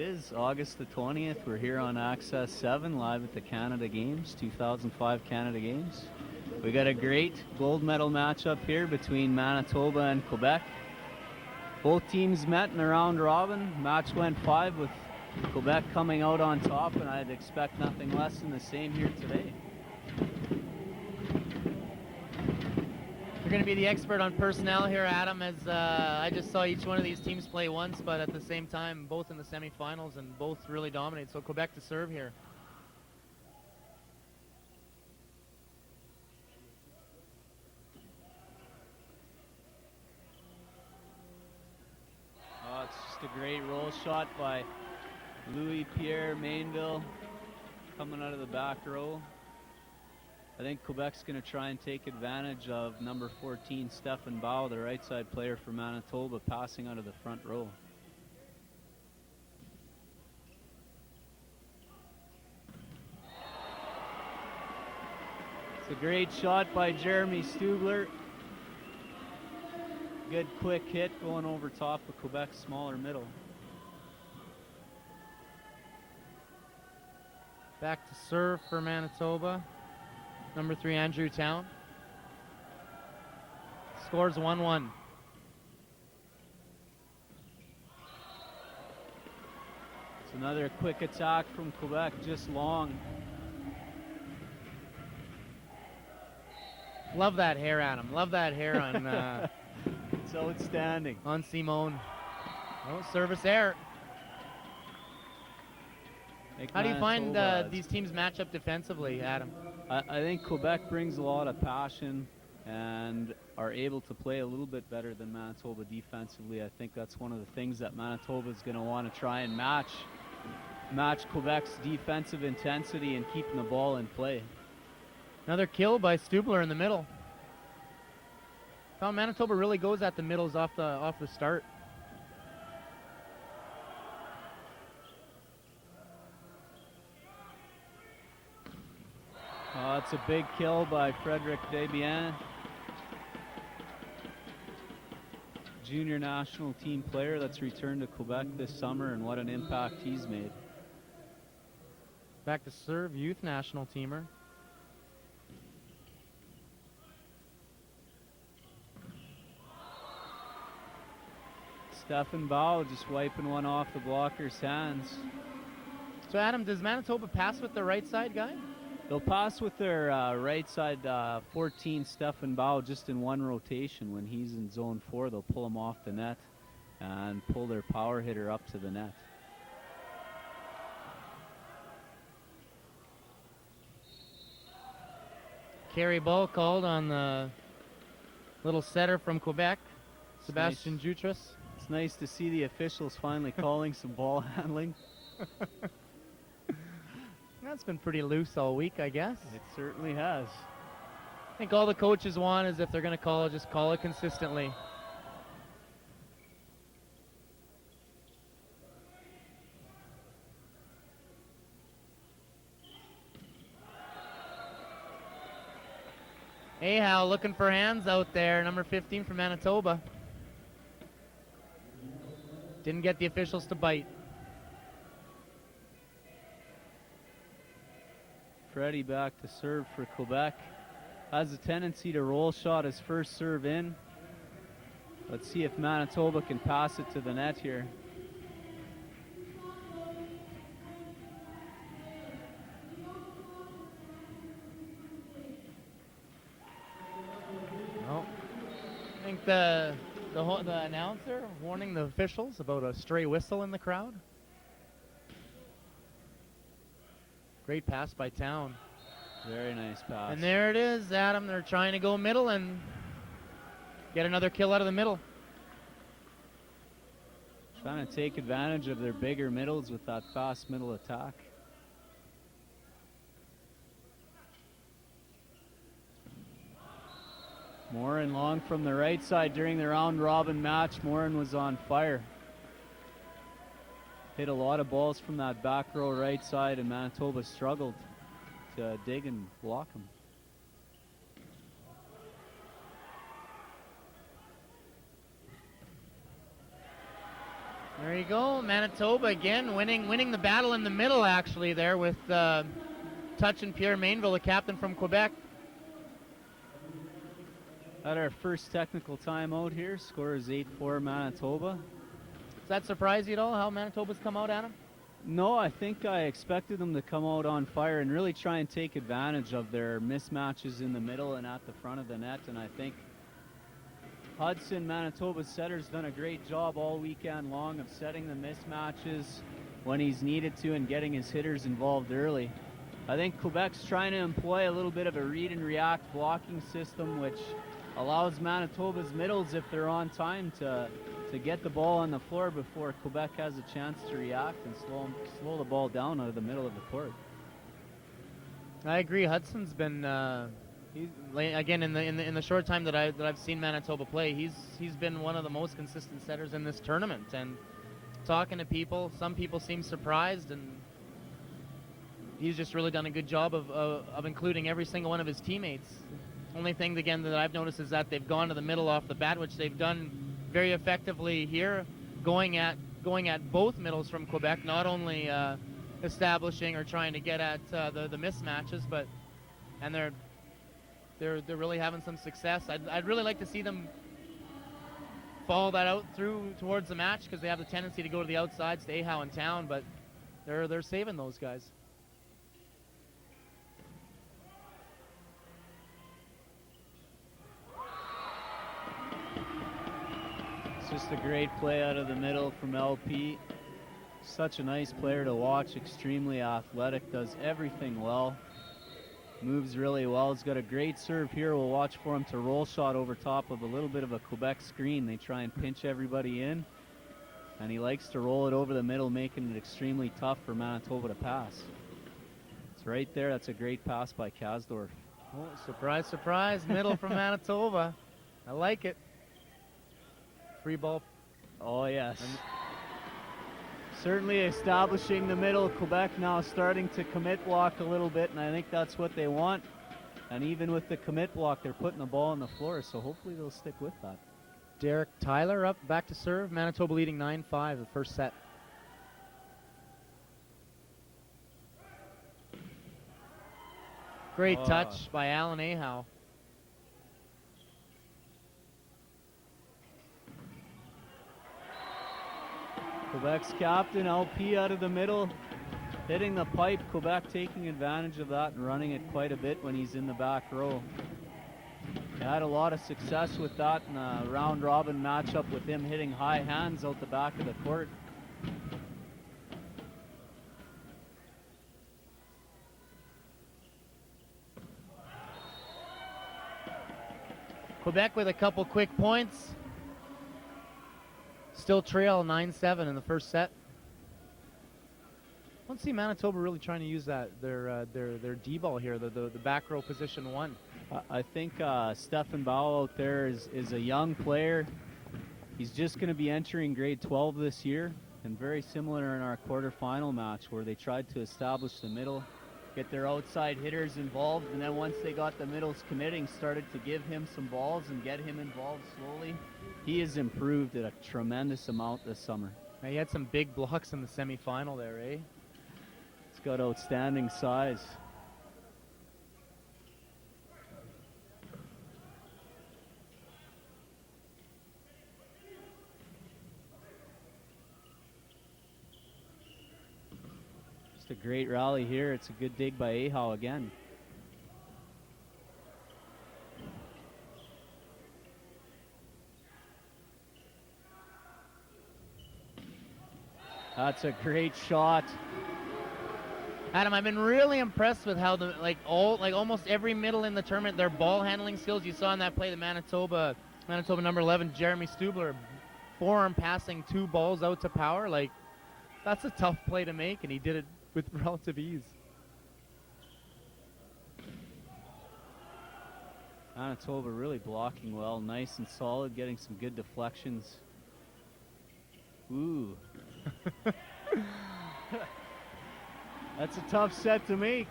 is August the 20th. We're here on Access 7 live at the Canada Games, 2005 Canada Games. We got a great gold medal matchup here between Manitoba and Quebec. Both teams met in the round robin. Match went 5 with Quebec coming out on top, and I'd expect nothing less than the same here today. You're going to be the expert on personnel here, Adam, as I just saw each one of these teams play once, but at the same time, both in the semifinals and both really dominate. So Quebec to serve here. Oh, it's just a great roll shot by Louis-Pierre Mainville coming out of the back row. I think Quebec's going to try and take advantage of number 14, Stefan Bao, the right side player for Manitoba, passing out of the front row. It's a great shot by Jeremy Stubler. Good quick hit going over top of Quebec's smaller middle. Back to serve for Manitoba. Number 3, Andrew Town. Scores 1-1. It's another quick attack from Quebec, just long. Love that hair, Adam. Love that hair on it's outstanding. On Simone. Oh, service error. How do you find these teams match up defensively, Adam? I think Quebec brings a lot of passion and are able to play a little bit better than Manitoba defensively. I think that's one of the things that Manitoba is going to want to try and match Quebec's defensive intensity and keeping the ball in play. Another kill by Stubler in the middle. Well, Manitoba really goes at the middles off the start. It's a big kill by Frederic Desbiens. Junior national team player that's returned to Quebec this summer, and what an impact he's made. Back to serve, youth national teamer. Stefan Bao just wiping one off the blocker's hands. So Adam, does Manitoba pass with the right side guy? They'll pass with their right side 14, Stefan Bao, just in one rotation. When he's in zone 4, they'll pull him off the net and pull their power hitter up to the net. Carry ball called on the little setter from Quebec, Sebastian Jutras. It's nice to see the officials finally calling some ball handling. That's been pretty loose all week, I guess. It certainly has. I think all the coaches want is if they're going to call it, just call it consistently. Ahal looking for hands out there, number 15 from Manitoba. Didn't get the officials to bite. Freddie back to serve for Quebec. Has a tendency to roll shot his first serve in. Let's see if Manitoba can pass it to the net here. No. I think the announcer warning the officials about a stray whistle in the crowd. Great pass by Town. Very nice pass. And there it is, Adam. They're trying to go middle and get another kill out of the middle. Trying to take advantage of their bigger middles with that fast middle attack. Morin long from the right side during the round robin match. Morin was on fire. Hit a lot of balls from that back row right side, and Manitoba struggled to dig and block him. There you go, Manitoba again winning the battle in the middle actually there with Touch and Pierre Mainville, the captain from Quebec. At our first technical timeout here, score is 8-4 Manitoba. Does that surprise you at all, how Manitoba's come out, Adam? No, I think I expected them to come out on fire and really try and take advantage of their mismatches in the middle and at the front of the net, and I think Hudson, Manitoba's setter's done a great job all weekend long of setting the mismatches when he's needed to and getting his hitters involved early. I think Quebec's trying to employ a little bit of a read and react blocking system, which allows Manitoba's middles, if they're on time, to get the ball on the floor before Quebec has a chance to react and slow the ball down out of the middle of the court. I agree. Hudson's been again in the short time that I've seen Manitoba play, he's been one of the most consistent setters in this tournament. And talking to people, some people seem surprised, and he's just really done a good job of including every single one of his teammates. Only thing again that I've noticed is that they've gone to the middle off the bat, which they've done very effectively here, going at both middles from Quebec, not only establishing or trying to get at the mismatches, but they're really having some success. I'd really like to see them follow that out through towards the match, because they have the tendency to go to the outsides, to Ahau in town, but they're saving those guys. It's just a great play out of the middle from LP. Such a nice player to watch, extremely athletic, does everything well. Moves really well. He's got a great serve here. We'll watch for him to roll shot over top of a little bit of a Quebec screen. They try and pinch everybody in, and he likes to roll it over the middle, making it extremely tough for Manitoba to pass. It's right there. That's a great pass by Kasdorf. Oh, surprise, surprise, middle from Manitoba. I like it. Free ball. Oh, yes. Certainly establishing the middle. Quebec now starting to commit block a little bit, and I think that's what they want. And even with the commit block, they're putting the ball on the floor, so hopefully they'll stick with that. Derek Tyler up back to serve. Manitoba leading 9-5 the first set. Great touch by Alan Ahau. Quebec's captain, LP, out of the middle, hitting the pipe. Quebec taking advantage of that and running it quite a bit when he's in the back row. They had a lot of success with that in a round-robin matchup with him hitting high hands out the back of the court. Quebec with a couple quick points. Still trail 9-7 in the first set. I don't see Manitoba really trying to use that their D-ball here, the back row position one. I think Stefan Bau out there is a young player. He's just going to be entering grade 12 this year, and very similar in our quarterfinal match where they tried to establish the middle, get their outside hitters involved, and then once they got the middles committing, started to give him some balls and get him involved slowly. He has improved at a tremendous amount this summer. He had some big blocks in the semifinal there, eh? He's got outstanding size. Just a great rally here. It's a good dig by Ahau again. That's a great shot. Adam, I've been really impressed with how almost every middle in the tournament, their ball handling skills. You saw in that play the Manitoba number 11, Jeremy Stubler, forearm passing 2 balls out to power. Like, that's a tough play to make, and he did it with relative ease. Manitoba really blocking well, nice and solid, getting some good deflections. Ooh. That's a tough set to make.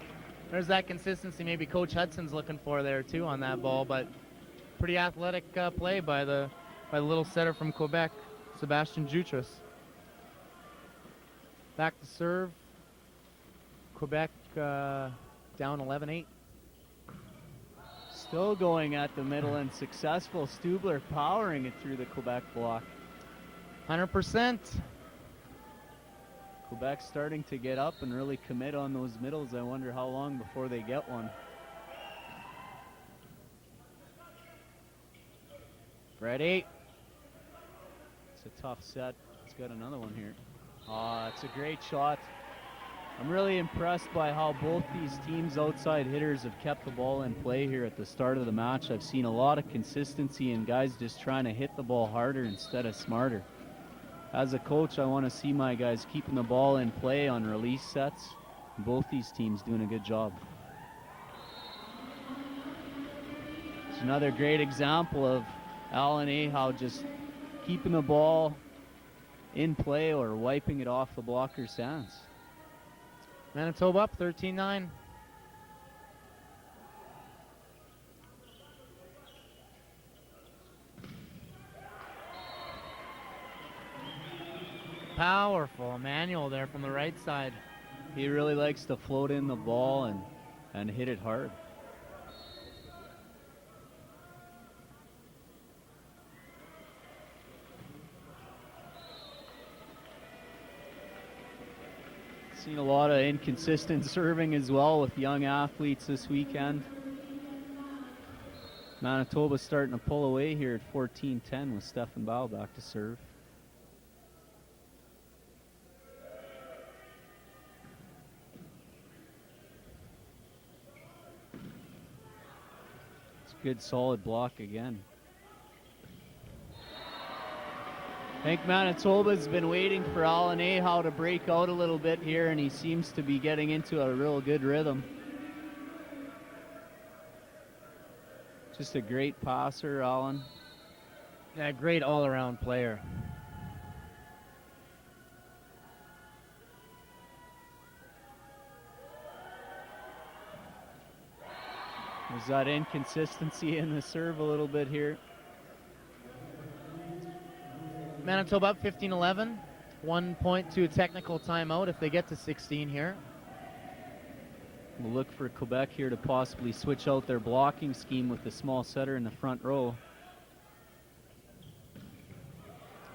There's that consistency maybe Coach Hudson's looking for there too on that ball, but pretty athletic play by the little setter from Quebec, Sebastian Jutras. Back to serve. Quebec down 11-8. Still going at the middle and successful. Stubler powering it through the Quebec block. 100%. Quebec starting to get up and really commit on those middles. I wonder how long before they get one. Ready. It's a tough set. It's got another one here. It's a great shot. I'm really impressed by how both these teams' outside hitters have kept the ball in play here at the start of the match. I've seen a lot of consistency and guys just trying to hit the ball harder instead of smarter. As a coach, I want to see my guys keeping the ball in play on release sets. Both these teams doing a good job. It's another great example of Allen Ahau just keeping the ball in play or wiping it off the blocker's hands. Manitoba up 13-9. Powerful Emmanuel there from the right side. He really likes to float in the ball and hit it hard. Seen a lot of inconsistent serving as well with young athletes this weekend. Manitoba's starting to pull away here at 14-10 with Stefan Bau back to serve. It's a good solid block again. I think Manitoba's been waiting for Allen Ahau to break out a little bit here, and he seems to be getting into a real good rhythm. Just a great passer, Allen. Yeah, great all-around player. There's that inconsistency in the serve a little bit here. Manitoba up 15-11. 1 point to a technical timeout if they get to 16 here. We'll look for Quebec here to possibly switch out their blocking scheme with the small setter in the front row.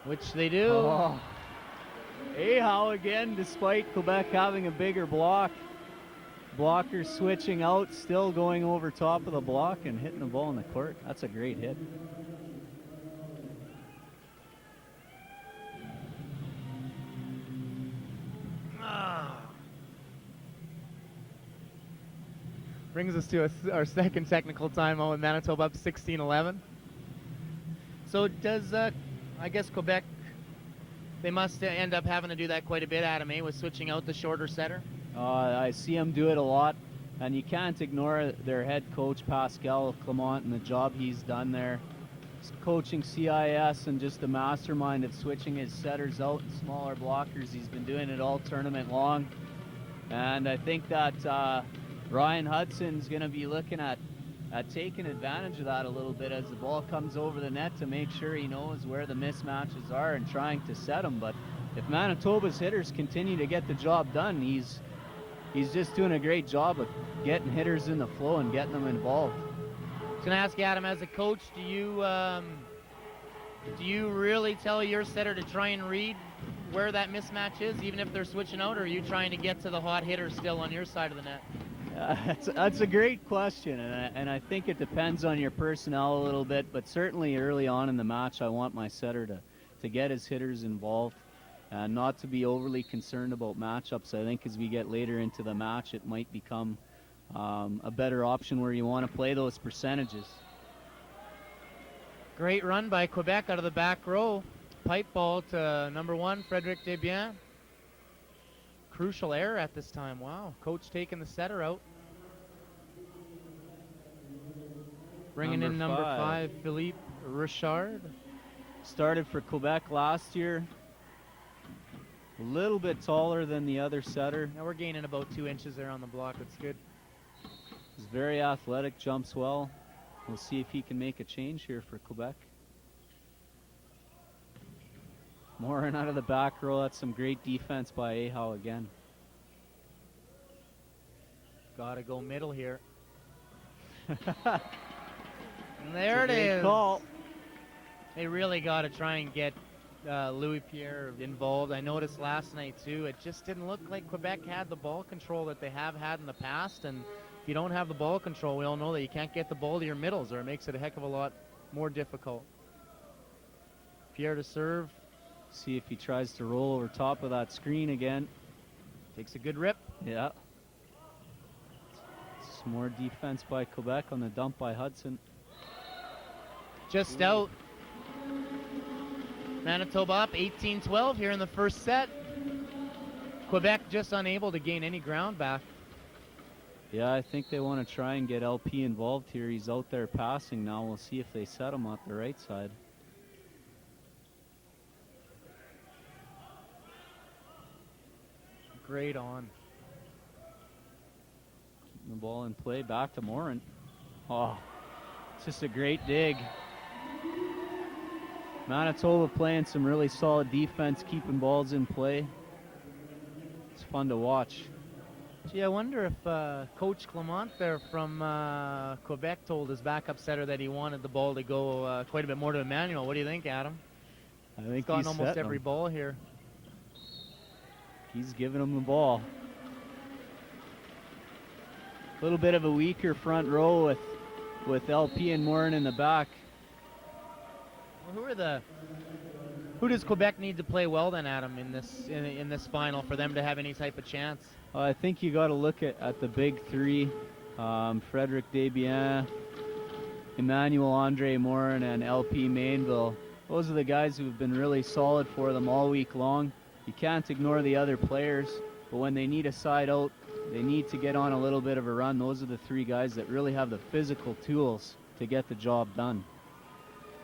Which they do. Oh. Ahau again, despite Quebec having a bigger block. Blocker switching out, still going over top of the block and hitting the ball in the court. That's a great hit. Brings us to our second technical timeout with Manitoba up 16-11. So does, I guess Quebec, they must end up having to do that quite a bit, Adam, with switching out the shorter setter? I see them do it a lot, and you can't ignore their head coach, Pascal Clement, and the job he's done there. He's coaching CIS and just the mastermind of switching his setters out and smaller blockers. He's been doing it all tournament long. And I think that Ryan Hudson's going to be looking at taking advantage of that a little bit as the ball comes over the net to make sure he knows where the mismatches are and trying to set them. But if Manitoba's hitters continue to get the job done, he's just doing a great job of getting hitters in the flow and getting them involved. I was going to ask you, Adam, as a coach, do you really tell your setter to try and read where that mismatch is, even if they're switching out, or are you trying to get to the hot hitter still on your side of the net? That's a great question, and I think it depends on your personnel a little bit, but certainly early on in the match, I want my setter to get his hitters involved and not to be overly concerned about matchups. I think as we get later into the match, it might become a better option where you want to play those percentages. Great run by Quebec out of the back row. Pipe ball to number 1, Frédéric Desbiens. Crucial error at this time. Wow. Coach taking the setter out. Bringing in number 5, Philippe Richard. Started for Quebec last year. A little bit taller than the other setter. Now we're gaining about 2 inches there on the block. That's good. He's very athletic, jumps well. We'll see if he can make a change here for Quebec. Morin out of the back row. That's some great defense by Ahau again. Gotta go middle here. There There it is. Call. They really got to try and get Louis Pierre involved. I noticed last night, too, it just didn't look like Quebec had the ball control that they have had in the past. And if you don't have the ball control, we all know that you can't get the ball to your middles, or it makes it a heck of a lot more difficult. Pierre to serve. See if he tries to roll over top of that screen again. Takes a good rip. Yeah. Some more defense by Quebec on the dump by Hudson. Just out. Manitoba up 18-12 here in the first set. Quebec just unable to gain any ground back. Yeah, I think they want to try and get LP involved here. He's out there passing now. We'll see if they set him on the right side. Great on. Keeping the ball in play. Back to Morin. Oh, it's just a great dig. Manitoba playing some really solid defense, keeping balls in play. It's fun to watch. Gee, I wonder if Coach Clement there from Quebec told his backup setter that he wanted the ball to go quite a bit more to Emmanuel. What do you think, Adam? I think He's gotten he's almost setting every him. ball here. He's giving him the ball. A little bit of a weaker front row with LP and Morin in the back. Well, who does Quebec need to play well then, Adam, in this final for them to have any type of chance? I think you got to look at the big three: Frédéric Desbiens, Emmanuel Andre Morin, and LP Mainville. Those are the guys who have been really solid for them all week long. You can't ignore the other players, but when they need a side out, they need to get on a little bit of a run. Those are the three guys that really have the physical tools to get the job done.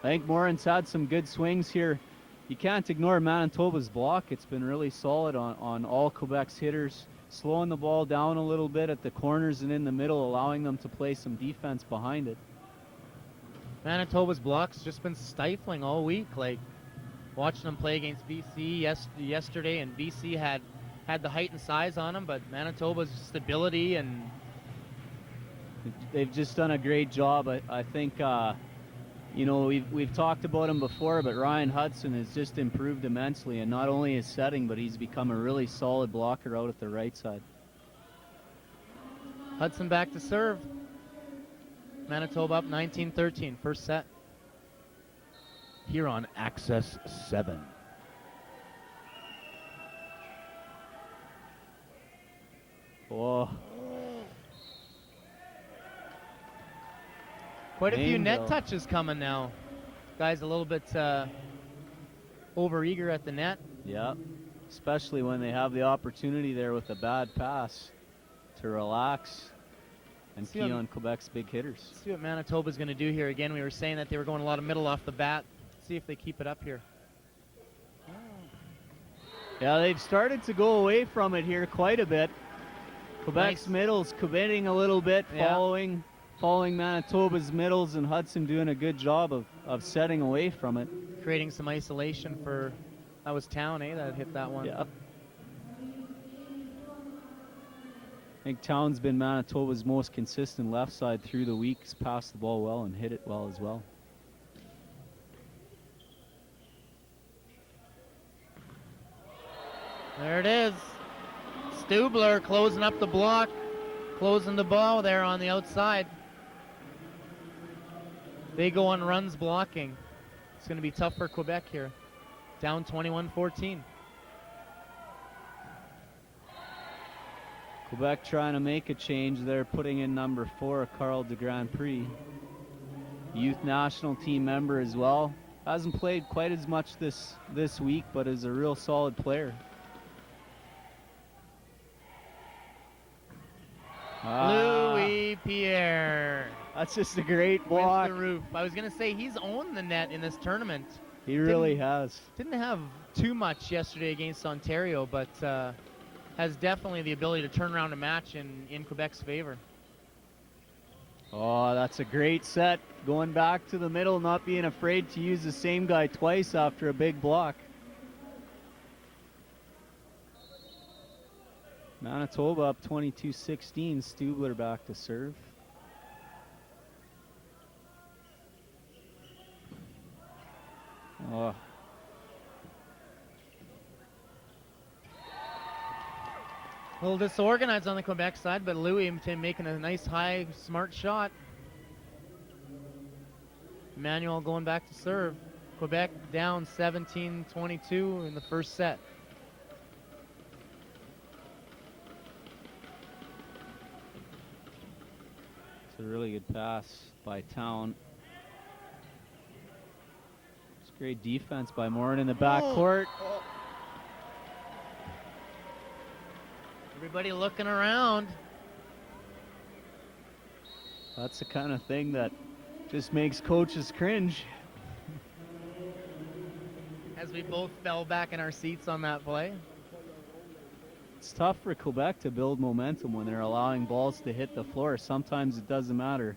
I think Morin's had some good swings here. You can't ignore Manitoba's block. It's been really solid on all Quebec's hitters, slowing the ball down a little bit at the corners and in the middle, allowing them to play some defense behind it. Manitoba's block's just been stifling all week. Like watching them play against BC yesterday, and BC had the height and size on them, but Manitoba's stability and they've just done a great job. I think you know, we've talked about him before, but Ryan Hudson has just improved immensely, and not only his setting, but he's become a really solid blocker out at the right side. Hudson back to serve. Manitoba up 19-13, first set. Here on Access 7. Oh. Quite a few net touches coming now. Guys a little bit over-eager at the net. Yeah, especially when they have the opportunity there with a bad pass to relax and key on Quebec's big hitters. Let's see what Manitoba's going to do here. Again, we were saying that they were going a lot of middle off the bat. Let's see if they keep it up here. Yeah, they've started to go away from it here quite a bit. Quebec's middles committing a little bit, following Manitoba's middles, and Hudson doing a good job of setting away from it. Creating some isolation for, that was Town, that hit that one. Yeah. I think Town's been Manitoba's most consistent left side through the weeks, passed the ball well and hit it well as well. There it is. Stubler closing up the block, closing the ball there on the outside. They go on runs blocking. It's going to be tough for Quebec here. Down 21-14. Quebec trying to make a change there, putting in number 4, Carl de Grand Prix. Youth national team member as well. Hasn't played quite as much this week, but is a real solid player. Louis Pierre. That's just a great block. With the roof. I was going to say, he's owned the net in this tournament. He really has. Didn't have too much yesterday against Ontario, but has definitely the ability to turn around a match in Quebec's favor. Oh, that's a great set. Going back to the middle, not being afraid to use the same guy twice after a big block. Manitoba up 22-16. Stubler back to serve. Oh. A little disorganized on the Quebec side, but Louis making a nice high, smart shot. Emmanuel going back to serve. Quebec down 17-22 in the first set. It's a really good pass by Town. It's great defense by Morin in the backcourt. Oh. Everybody looking around. That's the kind of thing that just makes coaches cringe. As we both fell back in our seats on that play. It's tough for Quebec to build momentum when they're allowing balls to hit the floor. Sometimes it doesn't matter.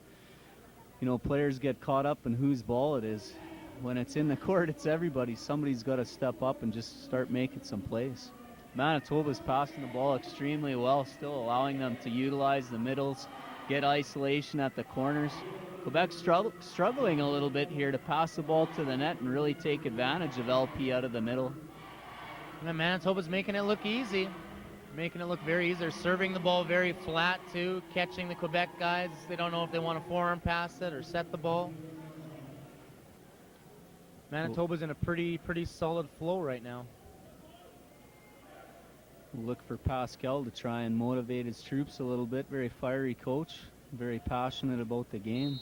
You know, players get caught up in whose ball it is. When it's in the court, it's everybody. Somebody's got to step up and just start making some plays. Manitoba's passing the ball extremely well, still allowing them to utilize the middles, get isolation at the corners. Quebec struggling a little bit here to pass the ball to the net and really take advantage of LP out of the middle. And Manitoba's making it look easy. Making it look very easy. They're serving the ball very flat, too. Catching the Quebec guys. They don't know if they want to forearm pass it or set the ball. Manitoba's in a pretty solid flow right now. Look for Pascal to try and motivate his troops a little bit. Very fiery coach. Very passionate about the game.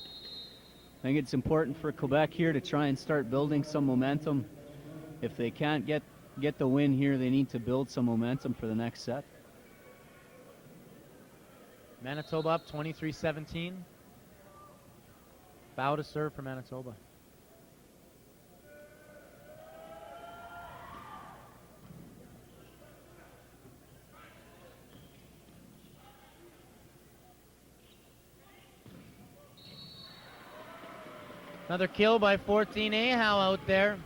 I think it's important for Quebec here to try and start building some momentum. If they can't get the win here, they need to build some momentum for the next set. Manitoba up 23-17. Bow to serve for Manitoba. Another kill by 14 Ahau out there.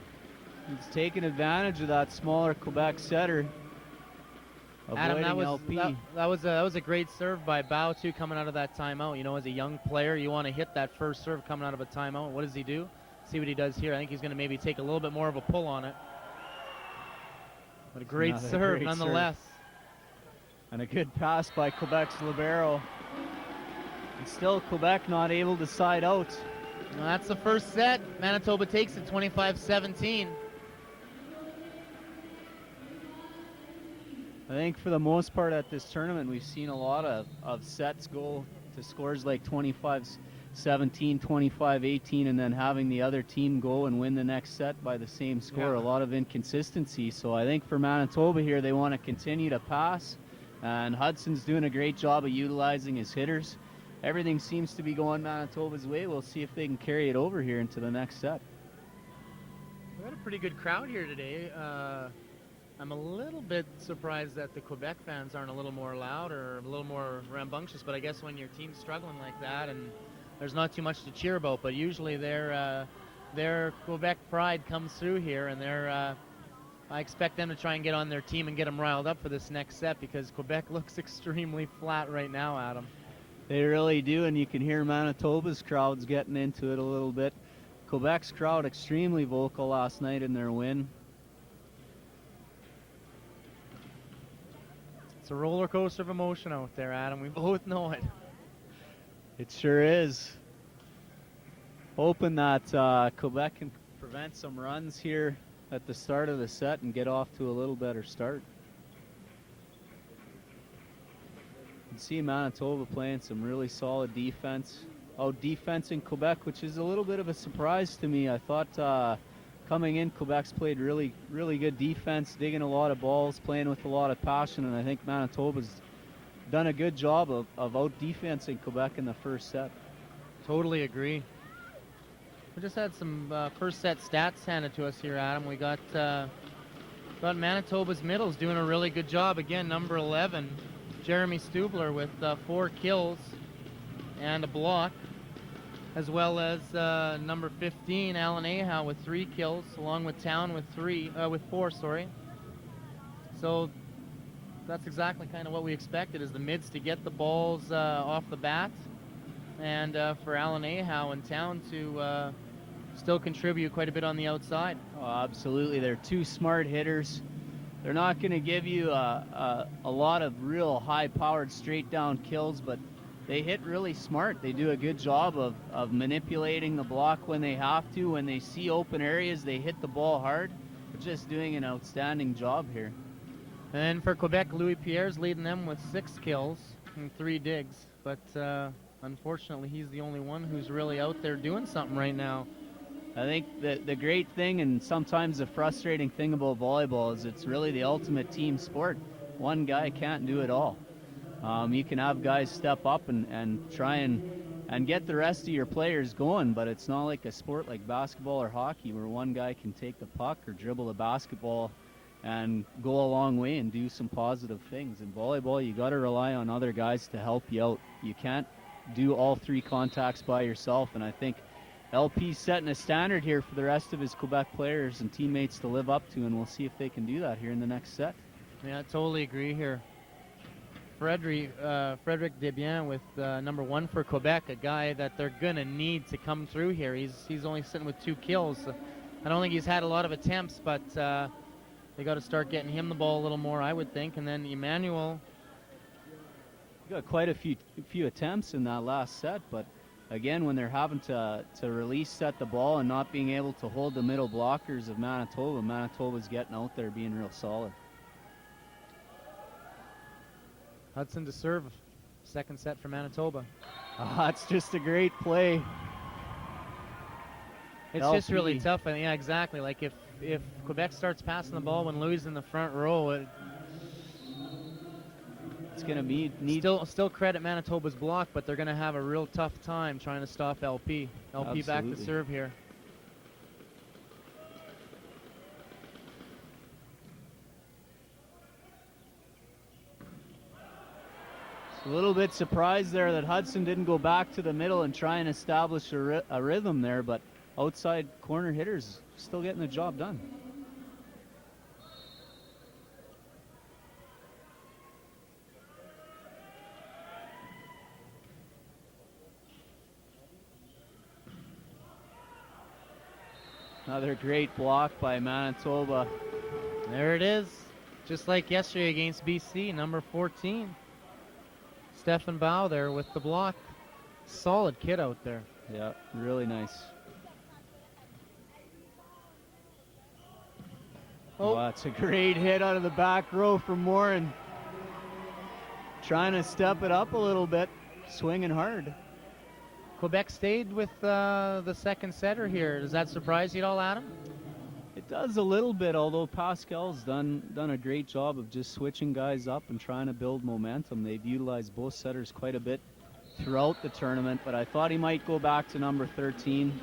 He's taking advantage of that smaller Quebec setter. Adam, LP. that was a great serve by Bao too, coming out of that timeout. You know, as a young player, you want to hit that first serve coming out of a timeout. What does he do? See what he does here. I think he's going to maybe take a little bit more of a pull on it. But a great serve nonetheless. And a good pass by Quebec's libero. And still Quebec not able to side out. Well, that's the first set. Manitoba takes it 25-17. I think for the most part at this tournament, we've seen a lot of sets go to scores like 25-17, 25-18, and then having the other team go and win the next set by the same score. Yeah. A lot of inconsistency. So I think for Manitoba here, they want to continue to pass. And Hudson's doing a great job of utilizing his hitters. Everything seems to be going Manitoba's way. We'll see if they can carry it over here into the next set. We got a pretty good crowd here today. I'm a little bit surprised that the Quebec fans aren't a little more loud or a little more rambunctious, but I guess when your team's struggling like that and there's not too much to cheer about, but usually their Quebec pride comes through here, and I expect them to try and get on their team and get them riled up for this next set, because Quebec looks extremely flat right now, Adam. They really do, and you can hear Manitoba's crowd's getting into it a little bit. Quebec's crowd extremely vocal last night in their win. It's a roller coaster of emotion out there, Adam. We both know it. It sure is. Hoping that Quebec can prevent some runs here at the start of the set and get off to a little better start. You can see Manitoba playing some really solid defense. Defense in Quebec, which is a little bit of a surprise to me. I thought coming in, Quebec's played really good defense, digging a lot of balls, playing with a lot of passion, and I think Manitoba's done a good job of out-defensing Quebec in the first set. Totally agree. We just had some first set stats handed to us here, Adam. We got Manitoba's middles doing a really good job. Again, number 11, Jeremy Stubler with 4 kills and a block, as well as number 15, Alan Ahau with 3 kills, along with Town with 4. So that's exactly kind of what we expected, is the mids to get the balls off the bat, and for Alan Ahow in town to still contribute quite a bit on the outside. Oh, absolutely. They're two smart hitters. They're not going to give you a lot of real high-powered straight-down kills, but they hit really smart. They do a good job of manipulating the block when they have to. When they see open areas, they hit the ball hard. They're just doing an outstanding job here. And for Quebec, Louis Pierre's leading them with 6 kills and 3 digs, but unfortunately he's the only one who's really out there doing something right now. I think the great thing and sometimes the frustrating thing about volleyball is it's really the ultimate team sport. One guy can't do it all. You can have guys step up and try and get the rest of your players going, but it's not like a sport like basketball or hockey where one guy can take the puck or dribble a basketball and go a long way and do some positive things. In volleyball, you got to rely on other guys to help you out. You can't do all 3 contacts by yourself, and I think LP's setting a standard here for the rest of his Quebec players and teammates to live up to, and we'll see if they can do that here in the next set. Yeah, I totally agree here. Frederic Desbiens with number 1 for Quebec, a guy that they're going to need to come through here. He's only sitting with 2 kills. I don't think he's had a lot of attempts, but they got to start getting him the ball a little more, I would think. And then Emmanuel. You got quite a few attempts in that last set, but again, when they're having to release set the ball and not being able to hold the middle blockers of Manitoba, Manitoba's getting out there being real solid. Hudson to serve. Second set for Manitoba. That's just a great play. It's just really tough. Yeah, exactly. Like if Quebec starts passing the ball when Louis is in the front row, it's going to need still credit Manitoba's block, but they're going to have a real tough time trying to stop LP. LP back to serve here. A little bit surprised there that Hudson didn't go back to the middle and try and establish a rhythm there, but outside corner hitters still getting the job done. Another great block by Manitoba. There it is. Just like yesterday against BC, number 14. Stefan Bao there with the block. Solid kid out there. Yeah, really nice. Oh, that's a great hit out of the back row from Morin. Trying to step it up a little bit, swinging hard. Quebec stayed with the second setter here. Does that surprise you at all, Adam? It does a little bit, although Pascal's done a great job of just switching guys up and trying to build momentum. They've utilized both setters quite a bit throughout the tournament, but I thought he might go back to number 13.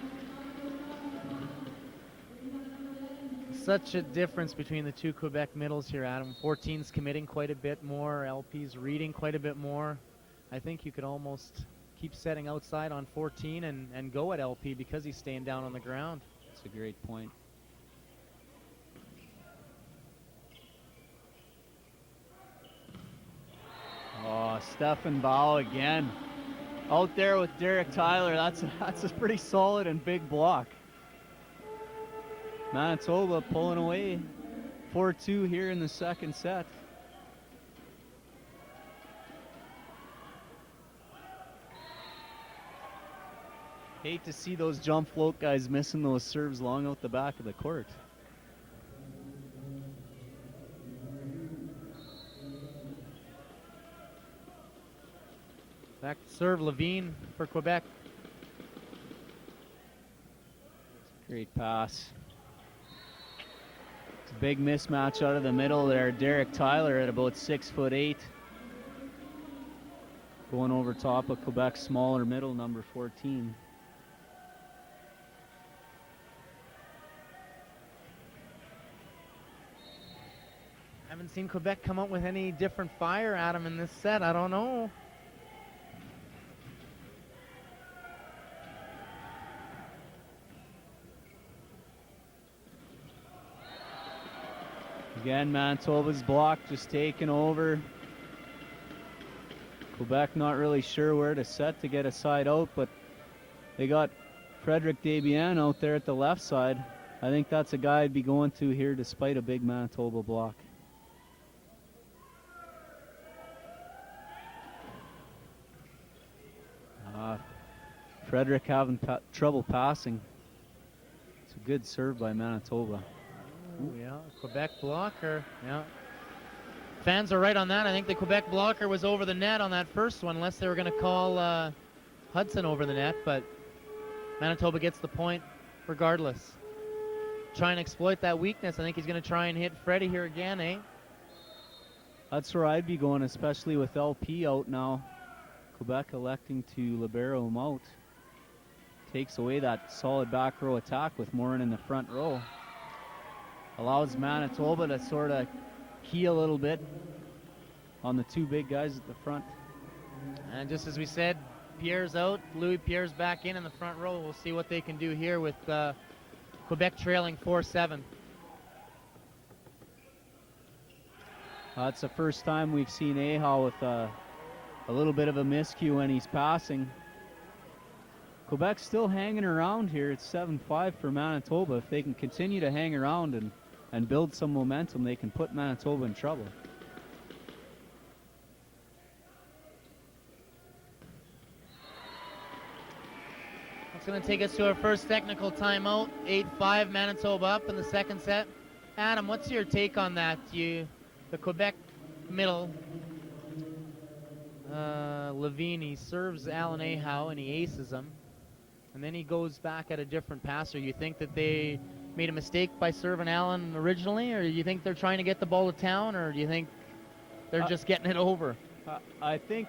Such a difference between the 2 Quebec middles here, Adam. 14's committing quite a bit more. LP's reading quite a bit more. I think you could almost keep setting outside on 14 and go at LP because he's staying down on the ground. That's a great point. Oh, Stefan Bao again. Out there with Derek Tyler. That's a pretty solid and big block. Manitoba pulling away 4-2 here in the second set. Hate to see those jump float guys missing those serves long out the back of the court. Back to serve Levine for Quebec. Great pass. It's a big mismatch out of the middle there. Derek Tyler at about 6'8", going over top of Quebec's smaller middle, number 14. Haven't seen Quebec come up with any different fire, Adam, in this set. I don't know. Again, Manitoba's block just taking over. Quebec not really sure where to set to get a side out, but they got Frederick Desbiens out there at the left side. I think that's a guy I'd be going to here despite a big Manitoba block. Frederick having trouble passing. It's a good serve by Manitoba. Ooh, yeah, Quebec blocker. Yeah. Fans are right on that. I think the Quebec blocker was over the net on that first one, unless they were going to call Hudson over the net, but Manitoba gets the point regardless. Try and exploit that weakness. I think he's going to try and hit Freddie here again, eh? That's where I'd be going, especially with LP out now. Quebec electing to libero him out. Takes away that solid back row attack with Morin in the front row. Allows Manitoba to sort of key a little bit on the two big guys at the front. And just as we said, Pierre's out. Louis Pierre's back in the front row. We'll see what they can do here with Quebec trailing 4-7. It's the first time we've seen Ahau with a little bit of a miscue when he's passing. Quebec's still hanging around here. It's 7-5 for Manitoba. If they can continue to hang around and build some momentum, they can put Manitoba in trouble. It's going to take us to our first technical timeout. 8-5 Manitoba up in the second set. Adam, what's your take on that? The Quebec middle, Levine, he serves Alan Ahau and he aces him. And then he goes back at a different passer. You think that they made a mistake by serving Allen originally, or do you think they're trying to get the ball to town, or do you think they're just getting it over? I think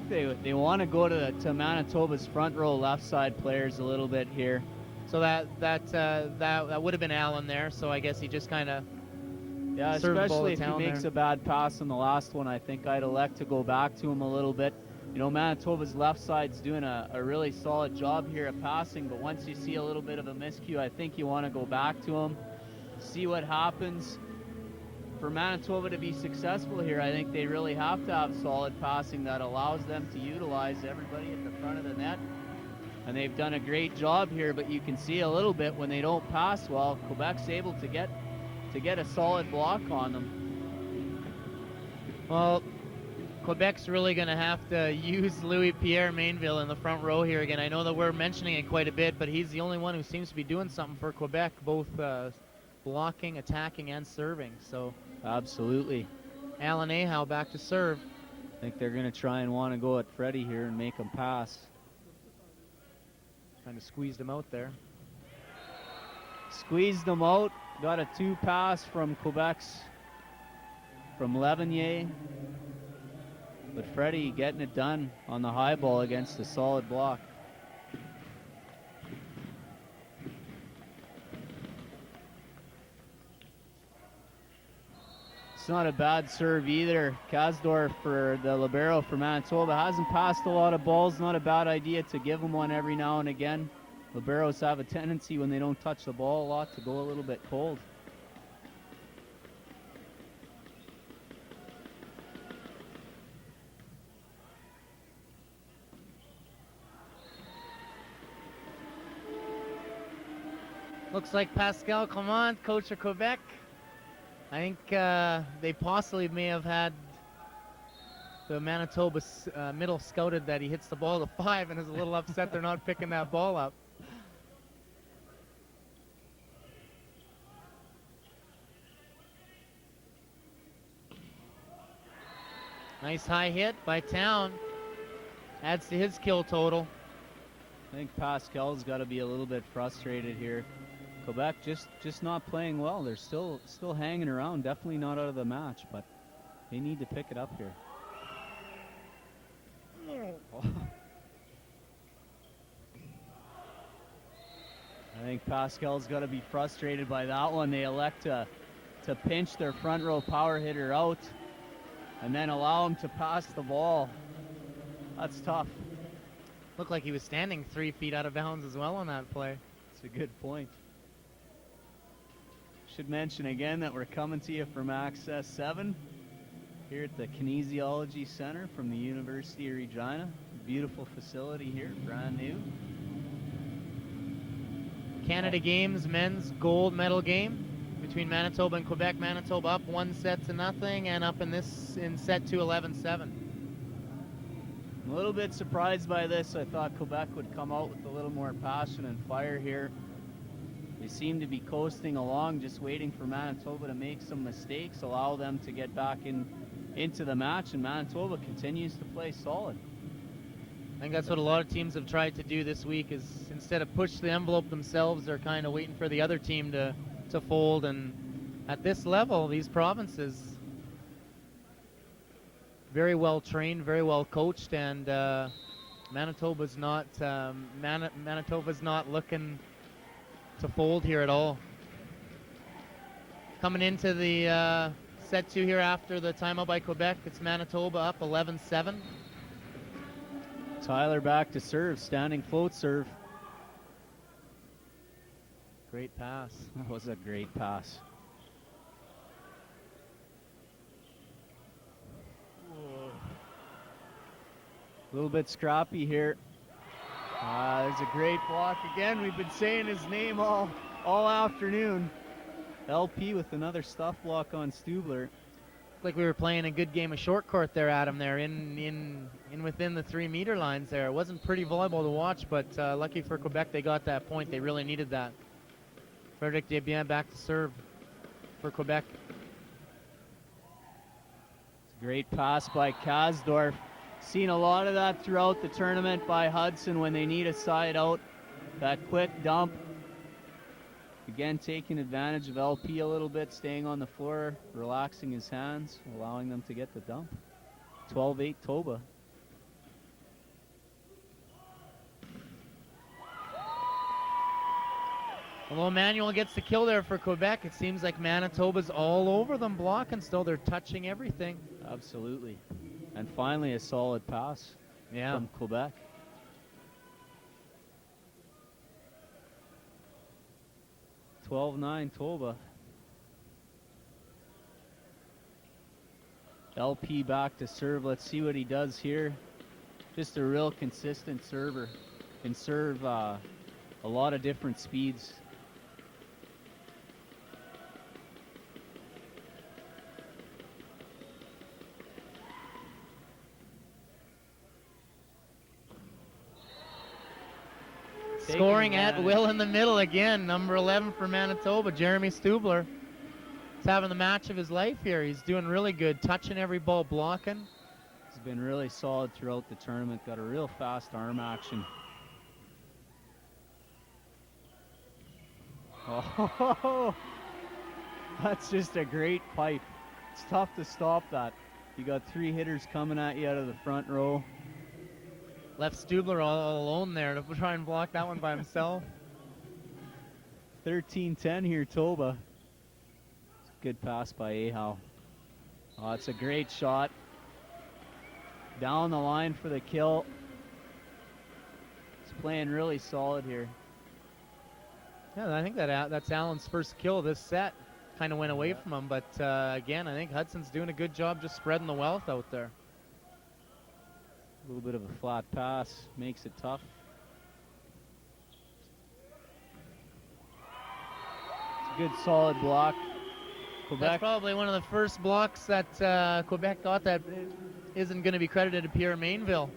they want to go to Manitoba's front row left side players a little bit here. So that would have been Allen there. So I guess he just kind of especially if he makes a bad pass on the last one. I think I'd elect to go back to him a little bit. You know, Manitoba's left side's doing a really solid job here at passing, but once you see a little bit of a miscue, I think you want to go back to him, see what happens. For Manitoba to be successful here, I think they really have to have solid passing that allows them to utilize everybody at the front of the net. And they've done a great job here, but you can see a little bit when they don't pass well, Quebec's able to get a solid block on them. Well, Quebec's really going to have to use Louis Pierre Mainville in the front row here again. I know that we're mentioning it quite a bit, but he's the only one who seems to be doing something for Quebec, both blocking, attacking, and serving. So absolutely. Alan Ahau back to serve. I think they're going to try and want to go at Freddie here and make him pass. Kind of squeezed him out there. Squeezed him out. Got a two pass from Levenier. But Freddie getting it done on the high ball against a solid block. It's not a bad serve either. Kasdorf for the libero for Manitoba hasn't passed a lot of balls. Not a bad idea to give him one every now and again. Liberos have a tendency when they don't touch the ball a lot to go a little bit cold. Looks like Pascal Clement, coach of Quebec. I think they possibly may have had the Manitoba middle scouted that he hits the ball to 5 and is a little upset they're not picking that ball up. Nice high hit by Town. Adds to his kill total. I think Pascal's got to be a little bit frustrated here. Quebec just not playing well. They're still hanging around. Definitely not out of the match, but they need to pick it up here. I think Pascal's got to be frustrated by that one. They elect to pinch their front row power hitter out and then allow him to pass the ball. That's tough. Looked like he was standing 3 feet out of bounds as well on that play. That's a good point. should mention again that we're coming to you from Access 7 here at the Kinesiology Center from the University of Regina. Beautiful facility here, brand new. Canada Games men's gold medal game between Manitoba and Quebec. Manitoba up 1-0, and up in set 2, 11-7. I'm a little bit surprised by this. I thought Quebec would come out with a little more passion and fire here. They seem to be coasting along, just waiting for Manitoba to make some mistakes, allow them to get back into the match, and Manitoba continues to play solid. I think that's what a lot of teams have tried to do this week, is instead of push the envelope themselves, they're kind of waiting for the other team to fold. And at this level, these provinces, very well trained, very well coached, and Manitoba's not looking to fold here at all. Coming into the set 2 here after the timeout by Quebec, it's Manitoba up 11-7. Tyler back to serve, standing float serve. Great pass. That was a great pass. A little bit scrappy here. There's a great block again. We've been saying his name all afternoon. LP with another stuff block on Stubler. Like we were playing a good game of short court there, Adam. There in within the 3-meter lines there. It wasn't pretty volleyball to watch, but lucky for Quebec, they got that point. They really needed that. Frederic Desbiens back to serve for Quebec. It's a great pass by Kasdorf. Seen a lot of that throughout the tournament by Hudson when they need a side out. That quick dump. Again, taking advantage of LP a little bit, staying on the floor, relaxing his hands, allowing them to get the dump. 12-8 Toba. Although Emmanuel gets the kill there for Quebec, it seems like Manitoba's all over them blocking still. They're touching everything. Absolutely. And finally a solid pass from Quebec. (12-9) Toba. LP back to serve. Let's see what he does here. Just a real consistent server. Can serve a lot of different speeds. Scoring at will in the middle again. Number 11 for Manitoba, Jeremy Stubler. He's having the match of his life here. He's doing really good, touching every ball, blocking. He's been really solid throughout the tournament. Got a real fast arm action. Oh, that's just a great pipe. It's tough to stop that. You got 3 hitters coming at you out of the front row. Left Stubler all alone there to try and block that one by himself. 13-10 here, Toba. It's a good pass by Ahau. Oh, it's a great shot. Down the line for the kill. He's playing really solid here. Yeah, I think that's Allen's first kill this set. Kind of went away from him, but again, I think Hudson's doing a good job just spreading the wealth out there. A little bit of a flat pass makes it tough. It's a good solid block. Quebec. That's probably one of the first blocks that Quebec got that isn't going to be credited to Pierre Mainville.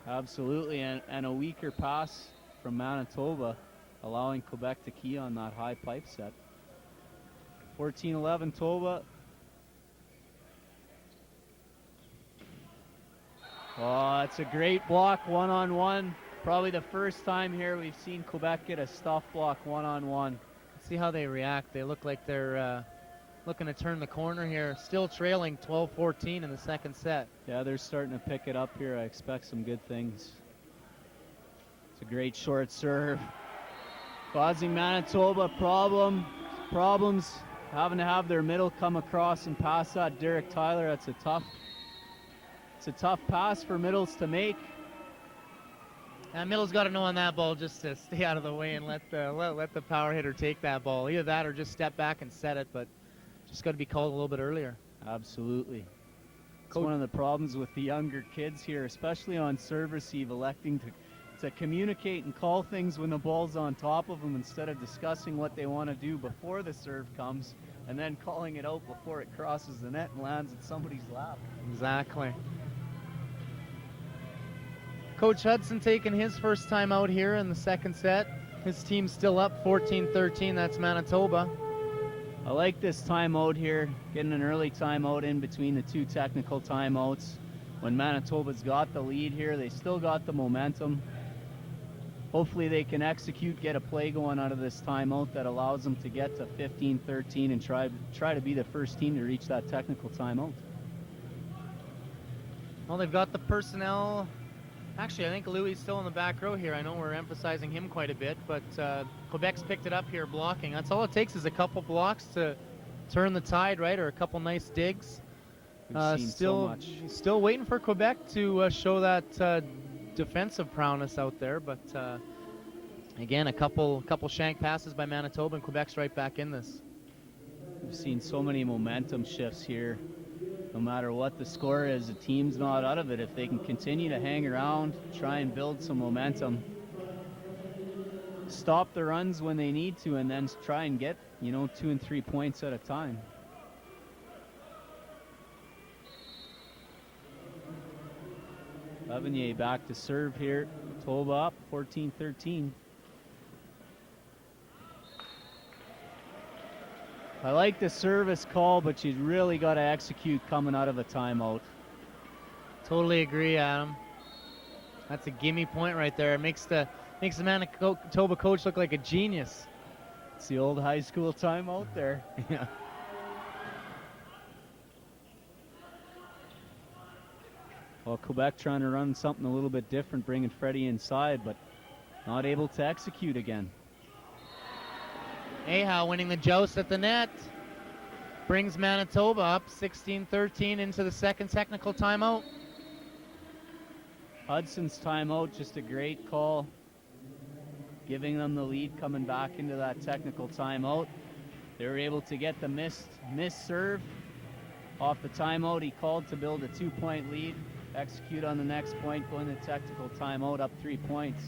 Absolutely, and a weaker pass from Manitoba, allowing Quebec to key on that high pipe set. 14-11 Toba. Oh, it's a great block, one-on-one. Probably the first time here we've seen Quebec get a stuff block one-on-one. See how they react. They look like they're looking to turn the corner here. Still trailing 12-14 in the second set. Yeah, they're starting to pick it up here. I expect some good things. It's a great short serve. Causing Manitoba problems. Having to have their middle come across and pass that Derek Tyler. It's a tough pass for middles to make. Middle's got to know on that ball just to stay out of the way and let the power hitter take that ball. Either that or just step back and set it, but just got to be called a little bit earlier. Absolutely. It's one of the problems with the younger kids here, especially on serve receive, electing to communicate and call things when the ball's on top of them instead of discussing what they want to do before the serve comes and then calling it out before it crosses the net and lands at somebody's lap. Exactly. Coach Hudson taking his first time out here in the second set. His team's still up 14-13. That's Manitoba. I like this timeout here, getting an early timeout in between the two technical timeouts. When Manitoba's got the lead here, they still got the momentum. Hopefully they can execute, get a play going out of this timeout that allows them to get to 15-13 and try to be the first team to reach that technical timeout. Well, they've got the personnel. Actually, I think Louis is still in the back row here. I know we're emphasizing him quite a bit, but Quebec's picked it up here blocking. That's all it takes is a couple blocks to turn the tide, right, or a couple nice digs. We've seen so much. Still waiting for Quebec to show that defensive prowess out there, but again, a couple shank passes by Manitoba, and Quebec's right back in this. We've seen so many momentum shifts here. No matter what the score is, the team's not out of it. If they can continue to hang around, try and build some momentum, stop the runs when they need to, and then try and get, 2 and 3 points at a time. Levenier back to serve here. Manitoba up 14-13. I like the service call, but you really got to execute coming out of a timeout. Totally agree, Adam. That's a gimme point right there. It makes the Manitoba coach look like a genius. It's the old high school timeout there. Yeah. Well, Quebec trying to run something a little bit different, bringing Freddie inside, but not able to execute again. Ahau winning the joust at the net. Brings Manitoba up 16-13 into the second technical timeout. Hudson's timeout, just a great call. Giving them the lead coming back into that technical timeout. They were able to get the missed serve off the timeout he called to build a 2-point lead. Execute on the next point, go into technical timeout, up 3 points.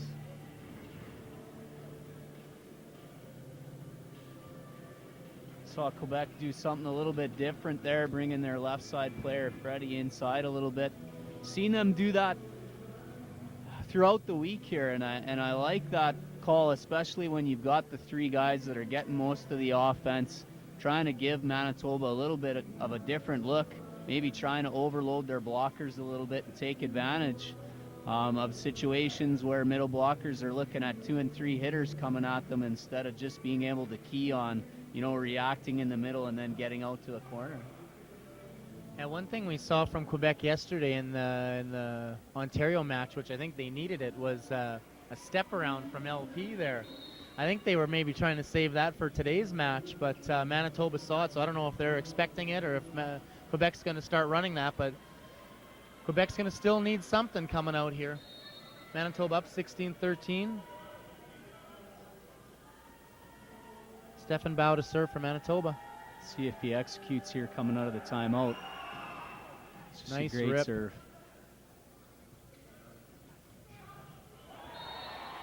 Saw Quebec do something a little bit different there, bringing their left side player Freddie inside a little bit. Seen them do that throughout the week here, and I like that call, especially when you've got the three guys that are getting most of the offense, trying to give Manitoba a little bit of a different look, maybe trying to overload their blockers a little bit and take advantage of situations where middle blockers are looking at 2 and 3 hitters coming at them instead of just being able to key on, reacting in the middle and then getting out to the corner. Yeah, one thing we saw from Quebec yesterday in the Ontario match, which I think they needed it, was a step around from LP there. I think they were maybe trying to save that for today's match, but Manitoba saw it, so I don't know if they're expecting it or if Quebec's going to start running that, but Quebec's going to still need something coming out here. Manitoba up 16-13. Stefan Bau to serve for Manitoba. See if he executes here coming out of the timeout. It's just nice a great rip. serve.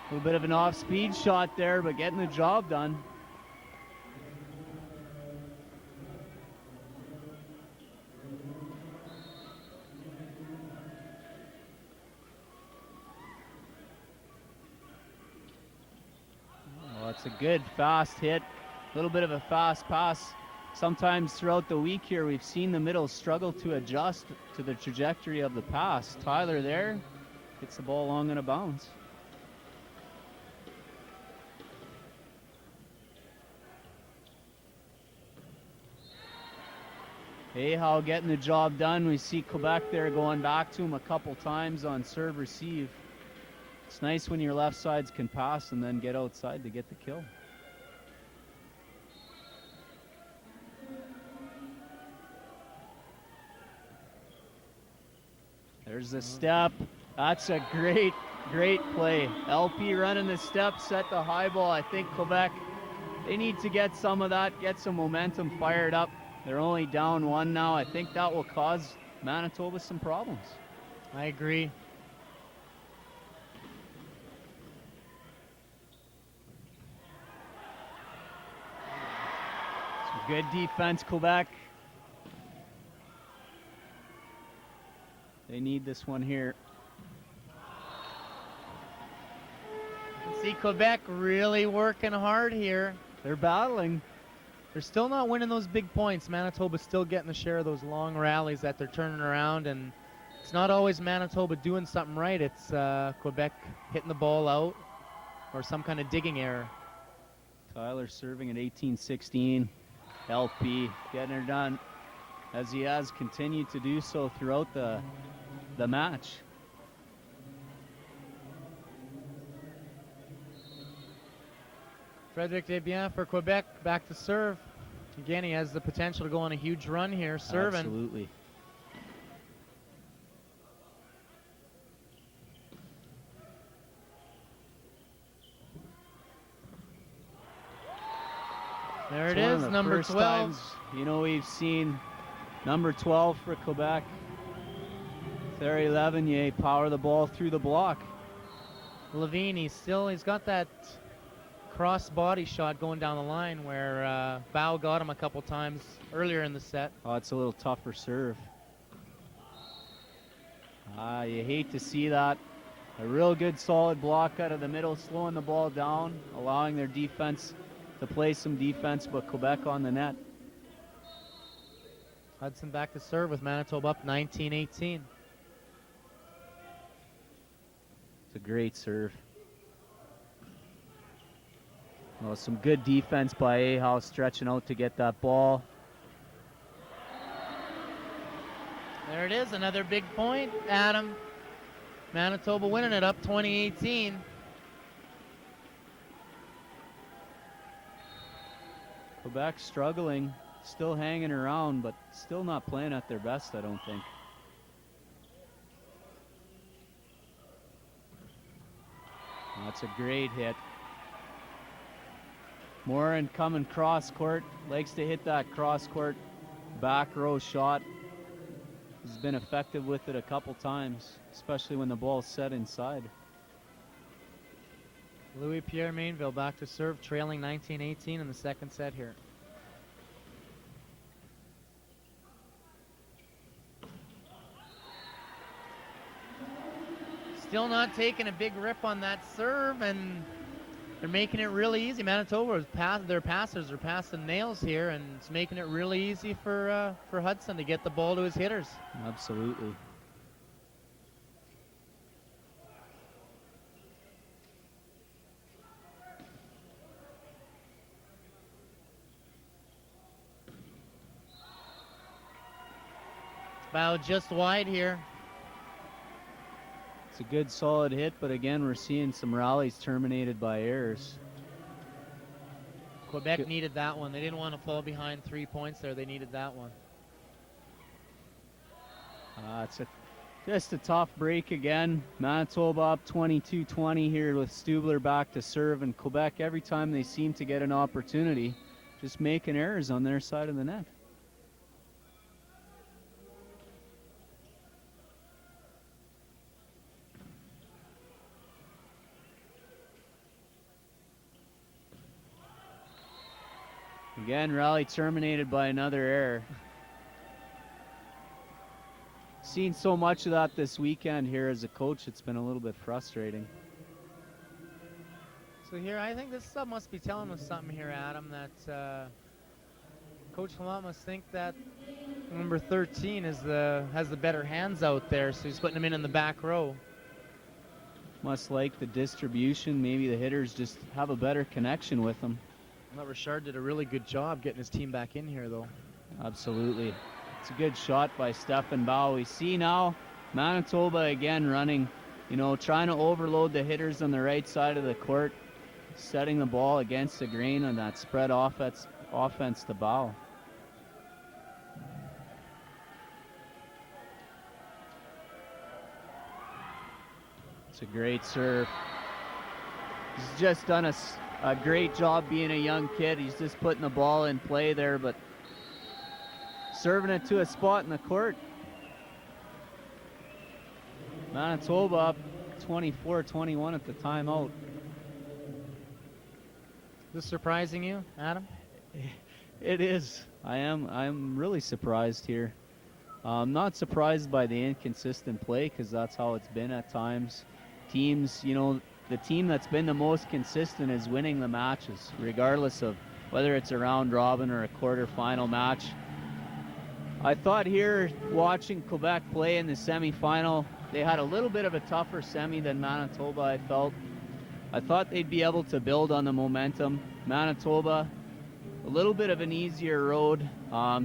A little bit of an off-speed shot there, but getting the job done. Well, it's a good fast hit. A little bit of a fast pass. Sometimes throughout the week here, we've seen the middle struggle to adjust to the trajectory of the pass. Tyler there gets the ball long and a bounce. Ahau getting the job done. We see Quebec there going back to him a couple times on serve receive. It's nice when your left sides can pass and then get outside to get the kill. There's the step. That's a great play. LP running the steps, set the high ball. I think Quebec, they need to get some of that, get some momentum fired up. They're only down 1 now. I think that will cause Manitoba some problems. I agree. Some good defense, Quebec. They need this one here. See Quebec really working hard here. They're battling. They're still not winning those big points. Manitoba's still getting a share of those long rallies that they're turning around, and it's not always Manitoba doing something right. It's Quebec hitting the ball out or some kind of digging error. Tyler serving at 18-16. LP getting her done, as he has continued to do so throughout the match. Frederic Desbiens for Quebec back to serve. Again, he has the potential to go on a huge run here, serving. Absolutely. There it is, number 12. Times, we've seen number 12 for Quebec. Thierry Levigny power the ball through the block. Levine, he's got that cross body shot going down the line where Bao got him a couple times earlier in the set. Oh, it's a little tougher serve. You hate to see that. A real good solid block out of the middle, slowing the ball down, allowing their defense to play some defense, but Quebec on the net. Hudson back to serve with Manitoba up 19-18. It's a great serve. Well, some good defense by Ahau, stretching out to get that ball. There it is, another big point, Adam. Manitoba winning it up 20-18. Quebec struggling, still hanging around, but still not playing at their best, I don't think. That's a great hit. Morin coming cross court, likes to hit that cross court back row shot. He's been effective with it a couple times, especially when the ball's set inside. Louis-Pierre Mainville back to serve, trailing 19-18 in the second set here. Still not taking a big rip on that serve, and they're making it really easy. Manitoba, their passers are passing nails here, and it's making it really easy for Hudson to get the ball to his hitters. Absolutely. About just wide here. It's a good solid hit, but again, we're seeing some rallies terminated by errors. Quebec needed that one. They didn't want to fall behind 3 points there. They needed that one. It's just a tough break again. Manitoba up 22-20 here with Stubler back to serve, and Quebec, every time they seem to get an opportunity, just making errors on their side of the net. Again, rally terminated by another error. Seen so much of that this weekend here as a coach, it's been a little bit frustrating. So here, I think this sub must be telling us something here, Adam, that Coach Lamont must think that number 13 has the better hands out there, so he's putting him in the back row. Must like the distribution. Maybe the hitters just have a better connection with them. Richard did a really good job getting his team back in here, though. Absolutely. It's a good shot by Stefan Bao. We see now Manitoba again running, trying to overload the hitters on the right side of the court, setting the ball against the grain on that spread offense to Bao. It's a great serve. He's just done a great job being a young kid. He's just putting the ball in play there, but serving it to a spot in the court. Manitoba up 24-21 at the timeout. Is this surprising you, Adam? It is. I'm really surprised here. I'm not surprised by the inconsistent play because that's how it's been at times. Teams, the team that's been the most consistent is winning the matches, regardless of whether it's a round robin or a quarterfinal match. I thought here, watching Quebec play in the semifinal, they had a little bit of a tougher semi than Manitoba, I felt. I thought they'd be able to build on the momentum. Manitoba, a little bit of an easier road,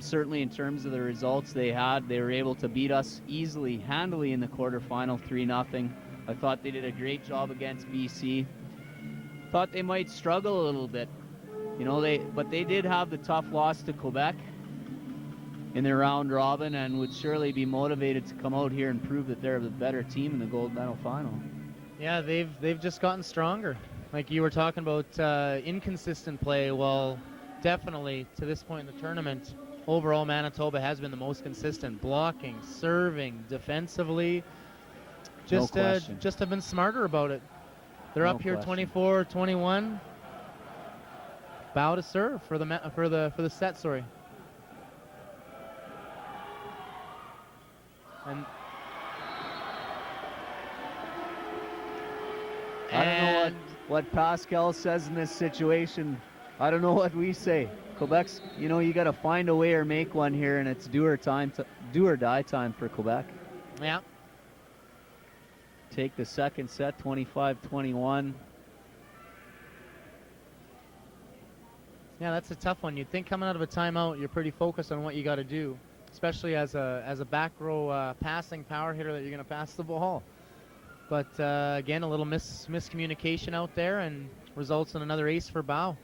certainly in terms of the results they had. They were able to beat us easily, handily in the quarterfinal, 3-0. I thought they did a great job against BC. Thought they might struggle a little bit, but they did have the tough loss to Quebec in their round robin and would surely be motivated to come out here and prove that they're the better team in the gold medal final. Yeah, they've just gotten stronger. Like you were talking about inconsistent play. Well, definitely to this point in the tournament, overall Manitoba has been the most consistent. Blocking, serving, defensively, just have been smarter about it. They're up here 24-21. Bow to serve for the set. Sorry. And I don't know what Pascal says in this situation. I don't know what we say. Quebec's, you got to find a way or make one here, and it's do or die time for Quebec. Yeah. Take the second set, 25-21. Yeah, that's a tough one. You'd think coming out of a timeout, you're pretty focused on what you got to do, especially as a back row passing power hitter that you're going to pass the ball. But again, a little miscommunication out there and results in another ace for Bow.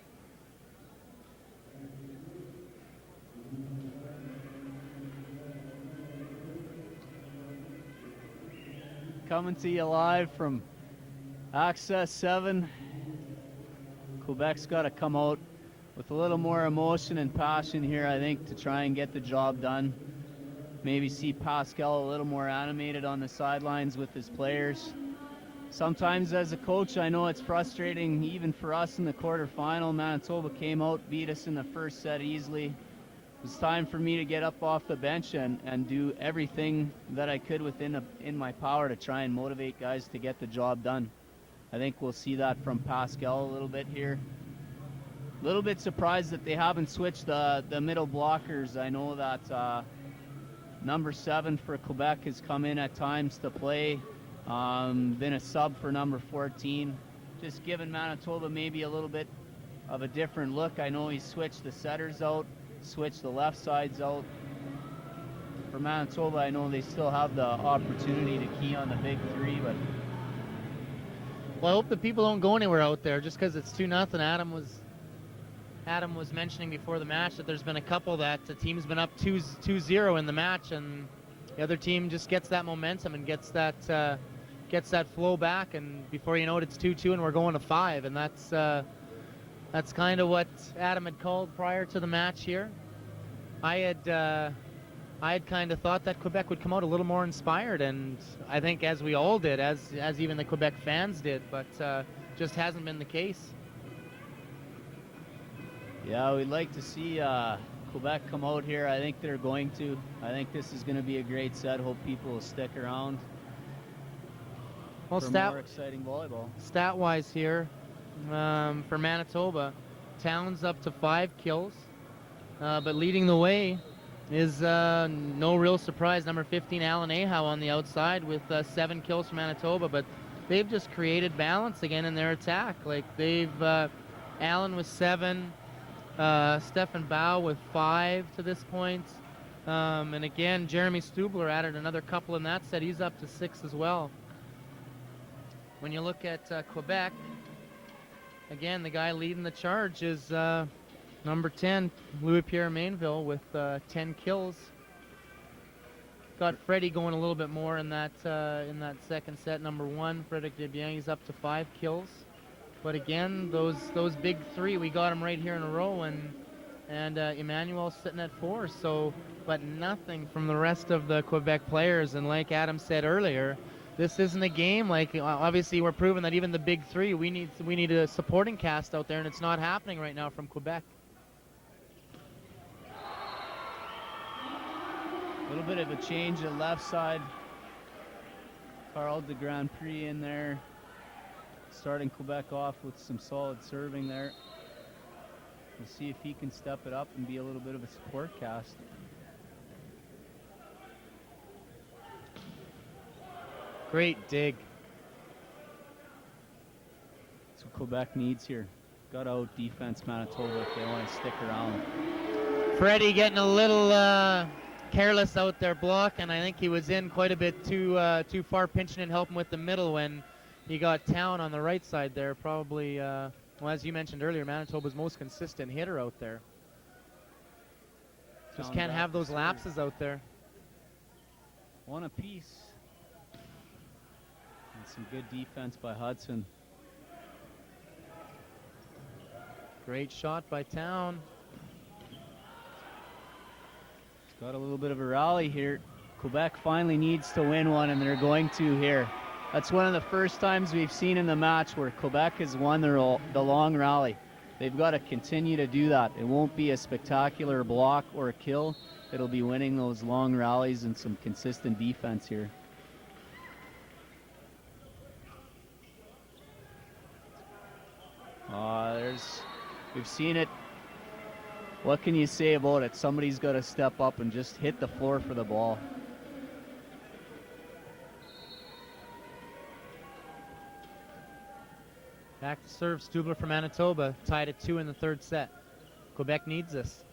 Coming to you live from Access 7. Quebec's got to come out with a little more emotion and passion here, I think, to try and get the job done. Maybe see Pascal a little more animated on the sidelines with his players. Sometimes as a coach, I know it's frustrating even for us in the quarterfinal. Manitoba came out, beat us in the first set easily. It was time for me to get up off the bench and do everything that I could in my power to try and motivate guys to get the job done. I think we'll see that from Pascal a little bit here. A little bit surprised that they haven't switched the middle blockers. I know that number 7 for Quebec has come in at times to play. Been a sub for number 14. Just giving Manitoba maybe a little bit of a different look. I know he switched the setters out, switched the left sides out. For Manitoba, I know they still have the opportunity to key on the big three, but... Well, I hope the people don't go anywhere out there just because it's 2-0. Adam was mentioning before the match that there's been a couple that the team's been up 2-0 in the match, and the other team just gets that momentum and gets that flow back, and before you know it, it's 2-2 and we're going to 5, and that's kind of what Adam had called prior to the match here. I had kind of thought that Quebec would come out a little more inspired, and I think as we all did, as even the Quebec fans did, but just hasn't been the case. Yeah, we'd like to see Quebec come out here. I think they're going to. I think this is going to be a great set. Hope people will stick around for more exciting volleyball. Stat-wise here, for Manitoba, Towns up to 5 kills, but leading the way is no real surprise. Number 15, Alan Ahau on the outside with 7 kills for Manitoba, but they've just created balance again in their attack. Like Alan with 7, Stefan Bow with 5 to this point. And again, Jeremy Stubler added another couple in that set. He's up to 6 as well. When you look at Quebec, again, the guy leading the charge is number 10, Louis-Pierre Mainville with 10 kills. got Freddie going a little bit more in that second set. Number 1, Frederic Debian, he's up to 5 kills. But again, those big 3, we got them right here in a row, and Emmanuel's sitting at 4. So, but nothing from the rest of the Quebec players. And like Adam said earlier, this isn't a game. Like, obviously, we're proving that even the big 3, we need a supporting cast out there, and it's not happening right now from Quebec. A little bit of a change at left side. Carl de Grand Prix in there, starting Quebec off with some solid serving there. We'll see if he can step it up and be a little bit of a support cast. Great dig. That's what Quebec needs here. Got to out defense Manitoba if they want to stick around. Freddie getting a little careless out there block, and I think he was in quite a bit too far, pinching and helping with the middle when he got Town on the right side there. Probably, well, as you mentioned earlier, Manitoba's most consistent hitter out there. Just can't have those lapses out there. One apiece. And some good defense by Hudson. Great shot by Town. Got a little bit of a rally here. Quebec finally needs to win one, and they're going to here. That's one of the first times we've seen in the match where Quebec has won the long rally. They've got to continue to do that. It won't be a spectacular block or a kill. It'll be winning those long rallies and some consistent defense here. We've seen it. What can you say about it? Somebody's got to step up and just hit the floor for the ball. Back to serve, Stubler for Manitoba, tied at 2 in the third set. Quebec needs this.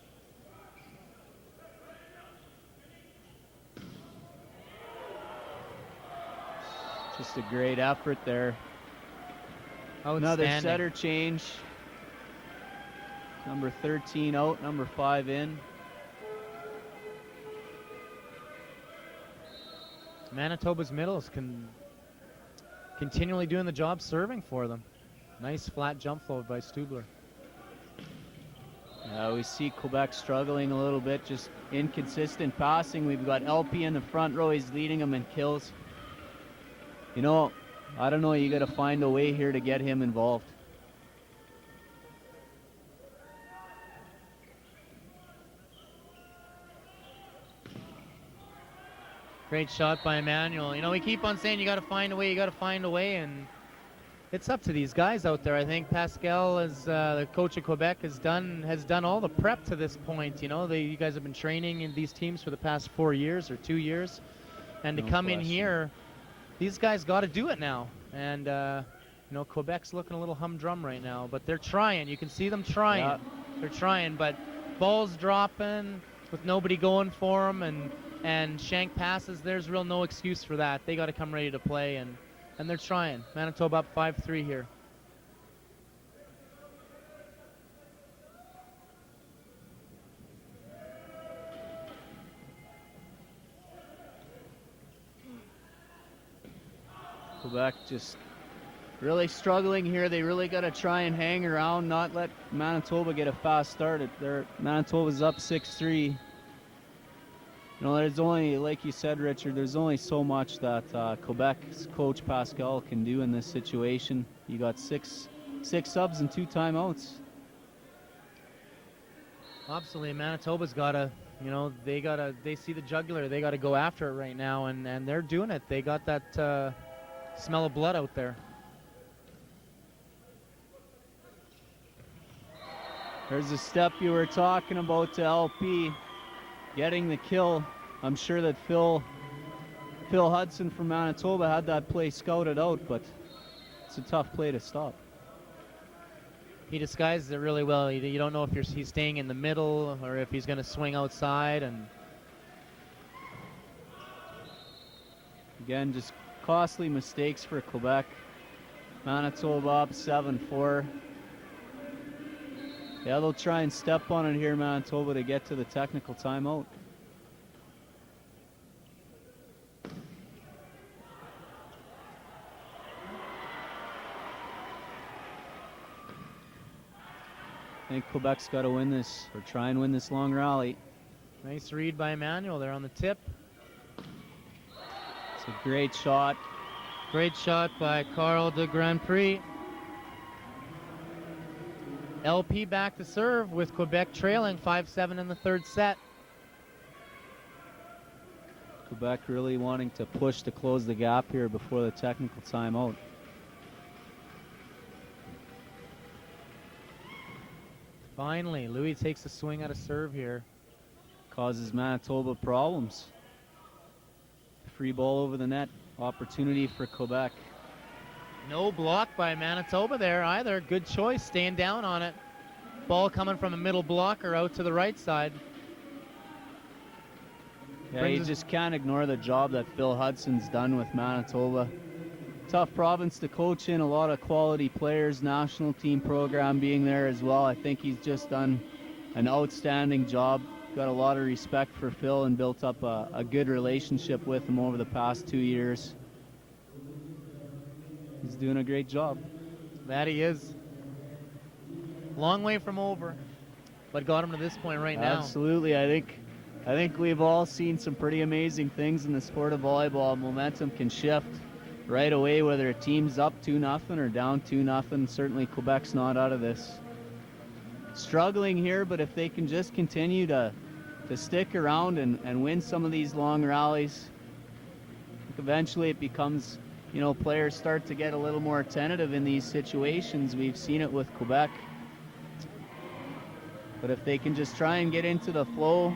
Just a great effort there. Another setter change. Number 13 out, number 5 in. Manitoba's middles continually doing the job serving for them. Nice flat jump flow by Stubler. We see Quebec struggling a little bit, just inconsistent passing. We've got LP in the front row. He's leading them in kills. You know, I don't know. You got to find a way here to get him involved. Great shot by Emmanuel. You know, we keep on saying you got to find a way, and it's up to these guys out there. I think Pascal, as the coach of Quebec, has done all the prep to this point. You know, you guys have been training in these teams for the past 4 years or 2 years, and to come in here, these guys got to do it now. And you know, Quebec's looking a little humdrum right now, but they're trying. You can see them trying. Yeah. They're trying, but balls dropping with nobody going for them, and shank passes. There's real no excuse for that. They got to come ready to play, and they're trying. Manitoba up 5-3 here. Quebec just really struggling here. They really got to try and hang around, not let Manitoba get a fast start. Manitoba's up 6-3. You know, there's only, like you said, Richard, there's only so much that Quebec's coach Pascal can do in this situation. You got six subs and 2 timeouts. Absolutely, Manitoba's got to, you know, they see the jugular. They got to go after it right now, and they're doing it. They got that smell of blood out there. There's a step you were talking about to LP. Getting the kill. I'm sure that Phil Hudson from Manitoba had that play scouted out, but it's a tough play to stop. He disguises it really well. You don't know if he's staying in the middle or if he's going to swing outside. And again, just costly mistakes for Quebec. Manitoba up 7-4. Yeah, they'll try and step on it here, Manitoba, to get to the technical timeout. think Quebec's got to win this, or try and win this long rally. Nice read by Emmanuel there on the tip. It's a great shot. Great shot by Carl de Grand Prix. LP back to serve with Quebec trailing 5-7 in the third set. Quebec really wanting to push to close the gap here before the technical timeout. Finally, Louis takes a swing at a serve here. Causes Manitoba problems. Free ball over the net. Opportunity for Quebec. No block by Manitoba there either. Good choice, staying down on it. Ball coming from a middle blocker out to the right side. Yeah, you just can't ignore the job that Phil Hudson's done with Manitoba. Tough province to coach in, a lot of quality players, national team program being there as well. I think he's just done an outstanding job. Got a lot of respect for Phil and built up a good relationship with him over the past 2 years. He's doing a great job. That he is. Long way from over, but got him to this point right now. Absolutely. I think we've all seen some pretty amazing things in the sport of volleyball. Momentum can shift right away, whether a team's up 2-0 or down 2-0. Certainly Quebec's not out of this. Struggling here, but if they can just continue to stick around and win some of these long rallies, eventually it becomes, players start to get a little more tentative in these situations. We've seen it with Quebec. But if they can just try and get into the flow,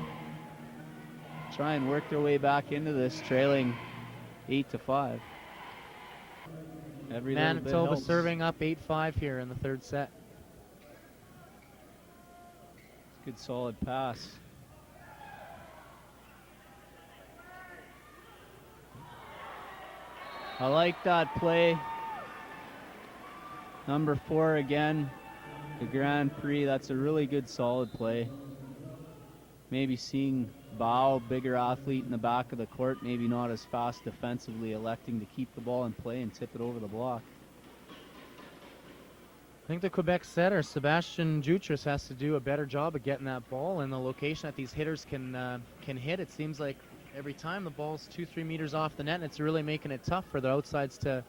try and work their way back into this, trailing 8-5. Manitoba serving up 8-5 here in the third set. Good solid pass. I like that play. Number 4 again, the Grand Prix. That's a really good solid play. Maybe seeing Bao, bigger athlete in the back of the court, maybe not as fast defensively, electing to keep the ball in play and tip it over the block. I think the Quebec setter, Sebastian Jutras, has to do a better job of getting that ball in the location that these hitters can hit. It seems like every time the ball's 2-3 meters off the net, and it's really making it tough for the outsides to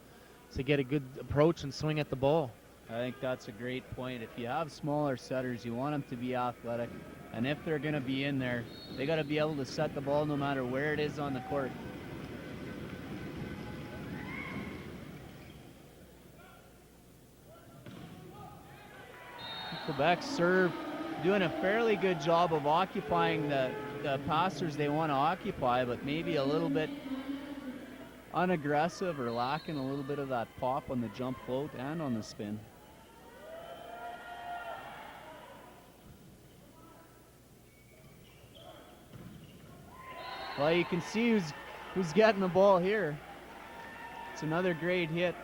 get a good approach and swing at the ball. I think that's a great point. If you have smaller setters, you want them to be athletic. And if they're going to be in there, they got to be able to set the ball no matter where it is on the court. Quebec serve doing a fairly good job of occupying the passers they want to occupy, but maybe a little bit unaggressive or lacking a little bit of that pop on the jump float and on the spin. Well, you can see who's getting the ball here. It's another great hit.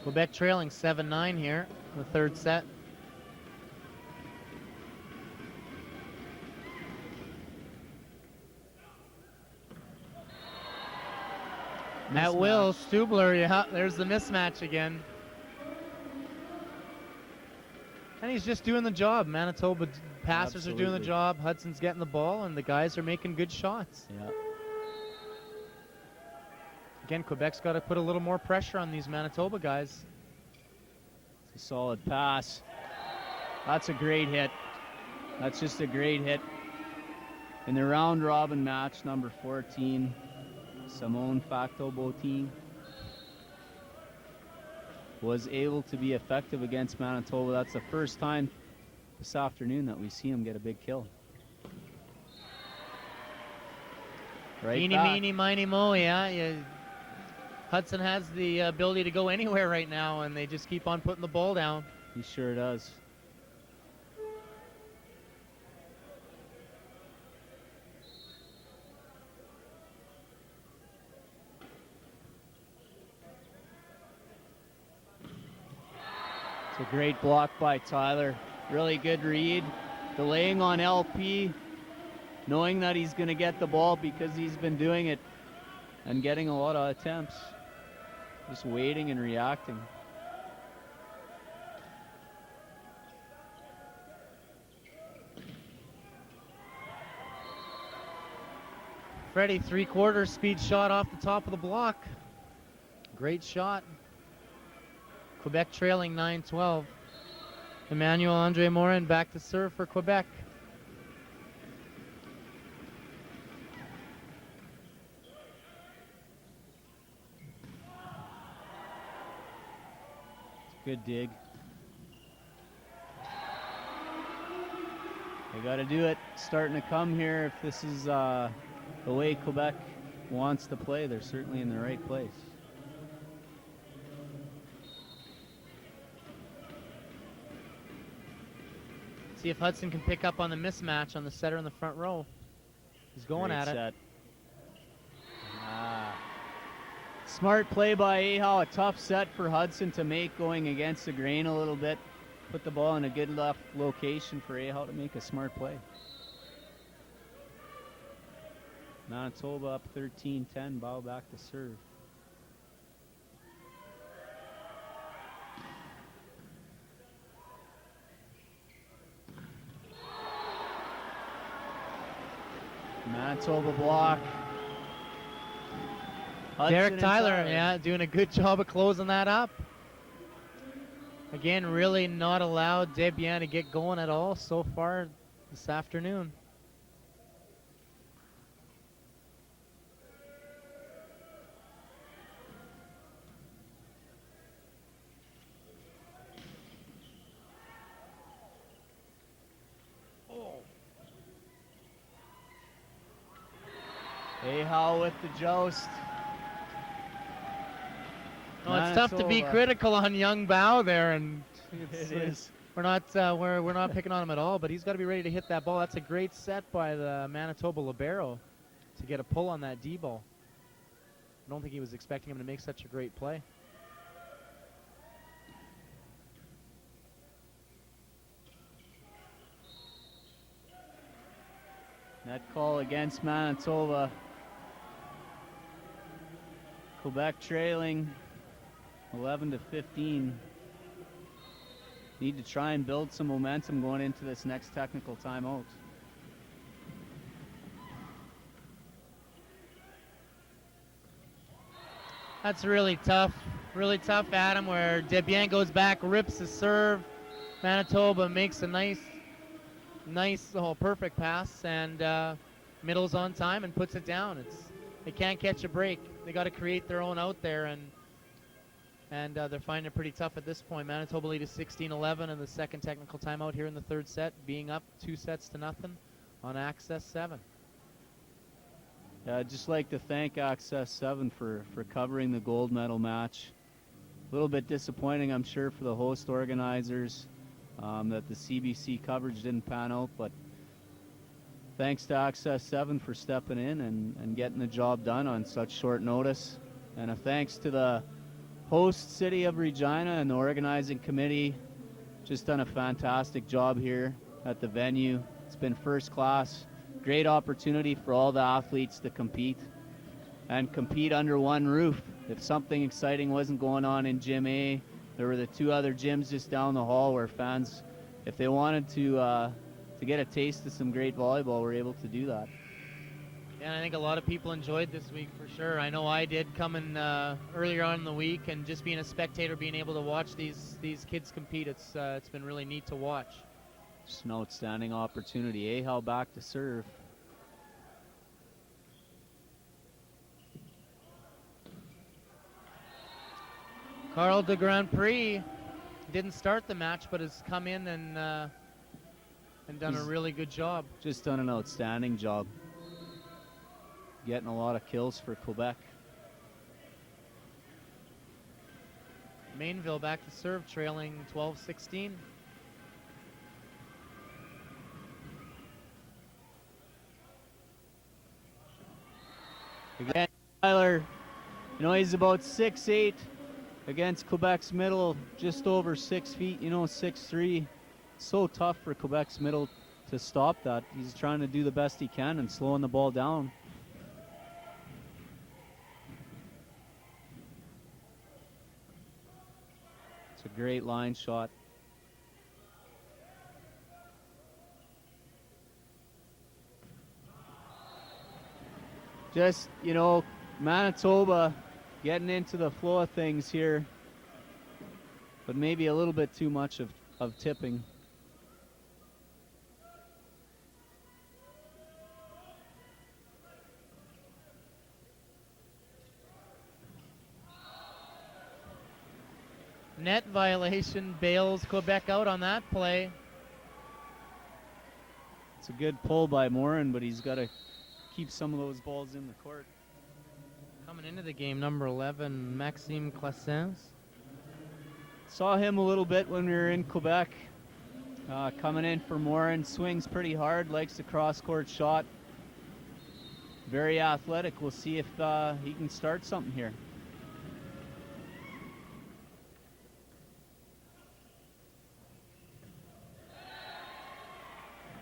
Quebec trailing 7-9 here in the third set. At will, Stubler, yeah, there's the mismatch again. And he's just doing the job. Manitoba passers are doing the job. Hudson's getting the ball, and the guys are making good shots. Yeah. Again, Quebec's got to put a little more pressure on these Manitoba guys. It's a solid pass. That's a great hit. That's just a great hit. In the round robin match, number 14, Simone Facto-Botin was able to be effective against Manitoba. That's the first time this afternoon that we see him get a big kill. Right Eeny, meeny, miny, mo, yeah. Hudson has the ability to go anywhere right now, and they just keep on putting the ball down. He sure does. It's a great block by Tyler. Really good read. Delaying on LP, knowing that he's going to get the ball because he's been doing it and getting a lot of attempts. Just waiting and reacting. Freddie, 3/4 speed shot off the top of the block. Great shot. Quebec trailing 9-12. Emmanuel Andre Morin back to serve for Quebec. Good dig. They got to do it. Starting to come here. If this is the way Quebec wants to play, they're certainly in the right place. See if Hudson can pick up on the mismatch on the setter in the front row. He's going Great at set. it. Smart play by Ahal. A tough set for Hudson to make, going against the grain a little bit. Put the ball in a good left location for Ahal to make a smart play. Manitoba up 13-10. Bow back to serve. Manitoba block. Derek Tyler, yeah, doing a good job of closing that up. Again, really not allowed Debian to get going at all so far this afternoon. Ahal with the joust. Oh, it's tough to be critical on young Bow there, and It is. we're not picking on him at all. But he's got to be ready to hit that ball. That's a great set by the Manitoba libero to get a pull on that D ball. I don't think he was expecting him to make such a great play. Net call against Manitoba. Quebec trailing 11-15. Need to try and build some momentum going into this next technical timeout. That's really tough, Adam, where Debian goes back, rips the serve. Manitoba makes a nice, perfect pass, and middles on time and puts it down. They can't catch a break. They got to create their own out there, and they're finding it pretty tough at this point. Manitoba lead is 16-11 in the second technical timeout here in the third set, being up 2-0 on Access 7. I'd just like to thank Access 7 for covering the gold medal match. A little bit disappointing, I'm sure, for the host organizers that the CBC coverage didn't pan out, but thanks to Access 7 for stepping in and getting the job done on such short notice. And a thanks to the host city of Regina and the organizing committee. Just done a fantastic job here at the venue. It's been first class. Great opportunity for all the athletes to compete and compete under one roof. If something exciting wasn't going on in Gym A, there were the two other gyms just down the hall where fans, if they wanted to get a taste of some great volleyball, were able to do that. Yeah, I think a lot of people enjoyed this week for sure. I know I did, coming earlier on in the week, and just being a spectator, being able to watch these kids compete. It's been really neat to watch. Just an outstanding opportunity. Ahal back to serve. Carl de Grand Prix didn't start the match, but has come in and done a really good job. Just done an outstanding job. Getting a lot of kills for Quebec. Mainville back to serve, trailing 12-16. Again, Tyler, he's about 6'8", against Quebec's middle, just over 6 feet, 6'3". So tough for Quebec's middle to stop that. He's trying to do the best he can and slowing the ball down. It's a great line shot. Just, Manitoba getting into the flow of things here, but maybe a little bit too much of tipping. Net violation, bails Quebec out on that play. It's a good pull by Morin, but he's got to keep some of those balls in the court. Coming into the game, number 11, Maxime Classens. Saw him a little bit when we were in Quebec. Coming in for Morin, swings pretty hard, likes the cross-court shot. Very athletic. We'll see if he can start something here.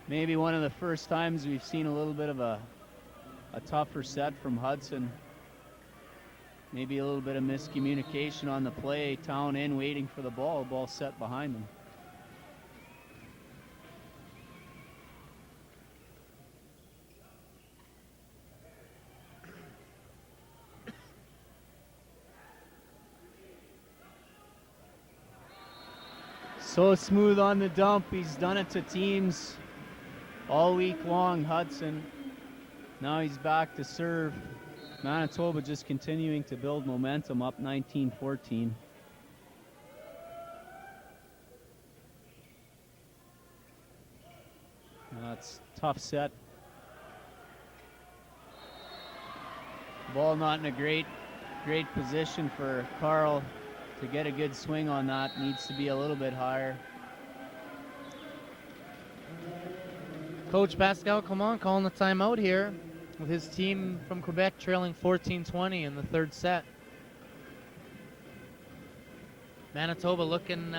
Maybe one of the first times we've seen a little bit of a tougher set from Hudson. Maybe a little bit of miscommunication on the play. Town in, waiting for the ball set behind them. So smooth on the dump. He's done it to teams all week long, Hudson. Now he's back to serve. Manitoba just continuing to build momentum, up 19-14. That's a tough set. Ball not in a great position for Carl to get a good swing on that. Needs to be a little bit higher. Coach Pascal Clement calling the timeout here with his team from Quebec trailing 14-20 in the third set. Manitoba looking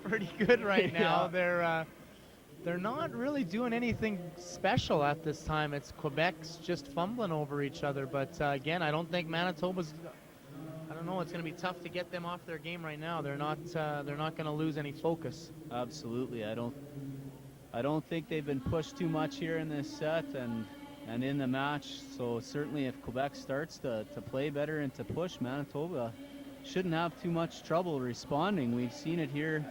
pretty good right now. Yeah. They're not really doing anything special at this time. It's Quebec's just fumbling over each other. But again, I don't think Manitoba's. I don't know. It's going to be tough to get them off their game right now. They're not going to lose any focus. Absolutely. I don't think they've been pushed too much here in this set and in the match. So certainly if Quebec starts to play better and to push, Manitoba shouldn't have too much trouble responding. We've seen it here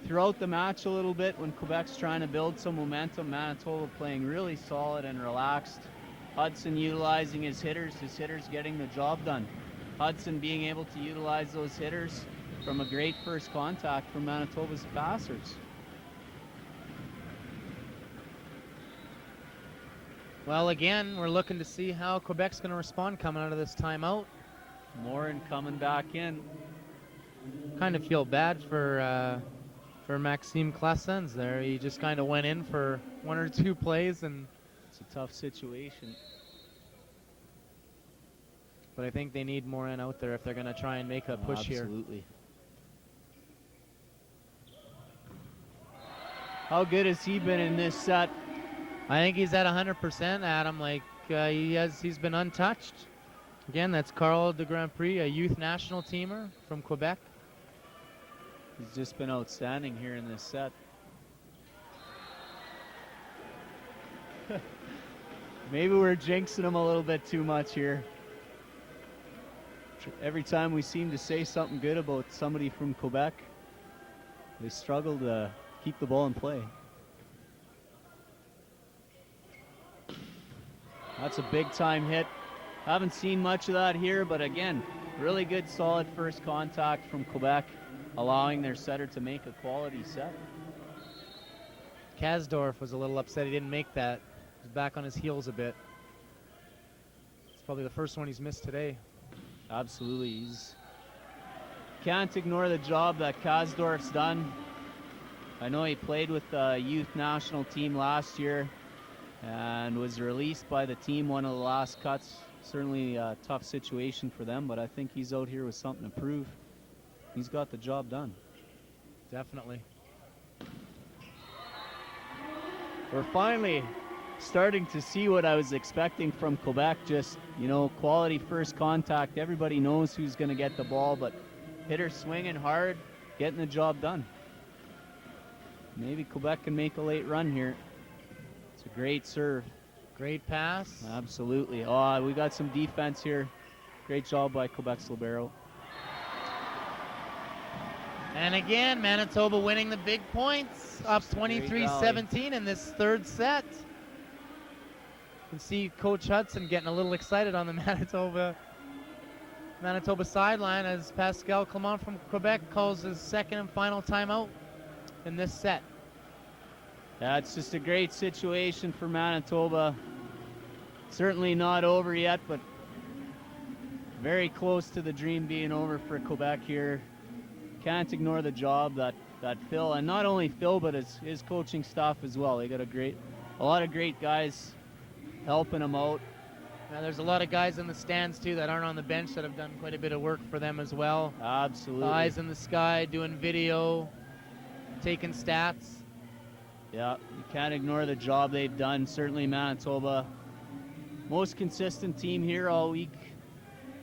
throughout the match a little bit when Quebec's trying to build some momentum. Manitoba playing really solid and relaxed. Hudson utilizing his hitters getting the job done. Hudson being able to utilize those hitters from a great first contact from Manitoba's passers. Well, again, we're looking to see how Quebec's going to respond coming out of this timeout. Morin coming back in. Kind of feel bad for Maxime Classens there. He just kind of went in for one or two plays, and it's a tough situation. But I think they need Morin out there if they're going to try and make a push here. Absolutely. How good has he been in this set? I think he's at 100%, Adam. Like he's been untouched. Again, that's Carl de Grand Prix, a youth national teamer from Quebec. He's just been outstanding here in this set. Maybe we're jinxing him a little bit too much here. Every time we seem to say something good about somebody from Quebec, they struggle to keep the ball in play. That's a big time hit. Haven't seen much of that here, but again, really good solid first contact from Quebec, allowing their setter to make a quality set. Kasdorf was a little upset he didn't make that. He's back on his heels a bit. It's probably the first one he's missed today. Absolutely. Can't ignore the job that Kasdorf's done. I know he played with the youth national team last year and was released by the team one of the last cuts. Certainly a tough situation for them, but I think he's out here with something to prove. He's got the job done. Definitely. We're finally starting to see what I was expecting from Quebec. Just, quality first contact. Everybody knows who's going to get the ball, but hitters swinging hard, getting the job done. Maybe Quebec can make a late run here. It's a great serve. Great pass. Absolutely. Oh, we got some defense here. Great job by Quebec's libero. And again, Manitoba winning the big points, up 23-17 in this third set. You can see Coach Hudson getting a little excited on the Manitoba sideline as Pascal Clement from Quebec calls his second and final timeout in this set. Yeah, it's just a great situation for Manitoba. Certainly not over yet, but very close to the dream being over for Quebec here. Can't ignore the job that Phil, and not only Phil, but his coaching staff as well. They got a lot of great guys helping them out. Now there's a lot of guys in the stands too that aren't on the bench that have done quite a bit of work for them as well. Absolutely. Eyes in the sky, doing video, taking stats. Yeah, you can't ignore the job they've done. Certainly Manitoba, most consistent team here all week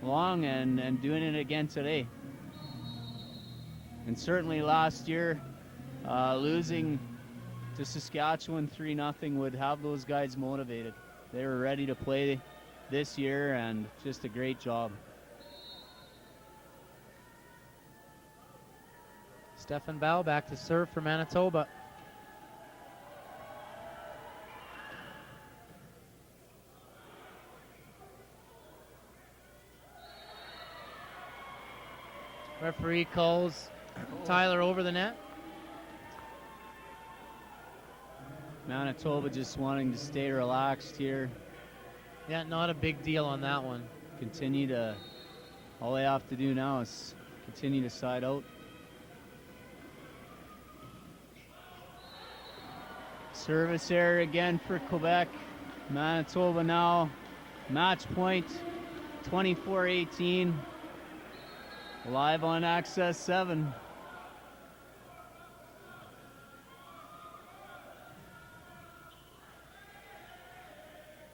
long, and doing it again today. And certainly last year, losing to Saskatchewan 3-0 would have those guys motivated. They were ready to play this year, and just a great job. Stefan Bau back to serve for Manitoba. Referee calls Tyler over the net. Manitoba just wanting to stay relaxed here. Yeah, not a big deal on that one. All they have to do now is continue to side out. Service error again for Quebec. Manitoba now match point, 24-18. Live on Access 7.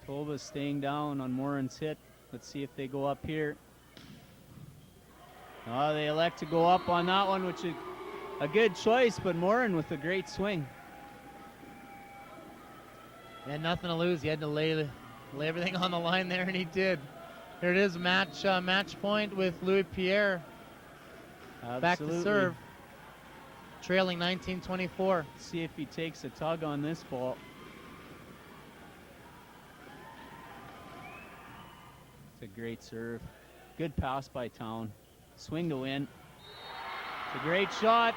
Toba staying down on Morin's hit. Let's see if they go up here. Oh, they elect to go up on that one, which is a good choice, but Morin with a great swing. He had nothing to lose. He had to lay everything on the line there, and he did. Here it is, match point with Louis Pierre. Absolutely. Back to serve. Trailing 19-24. See if he takes a tug on this ball. It's a great serve. Good pass by Town. Swing to win. It's a great shot.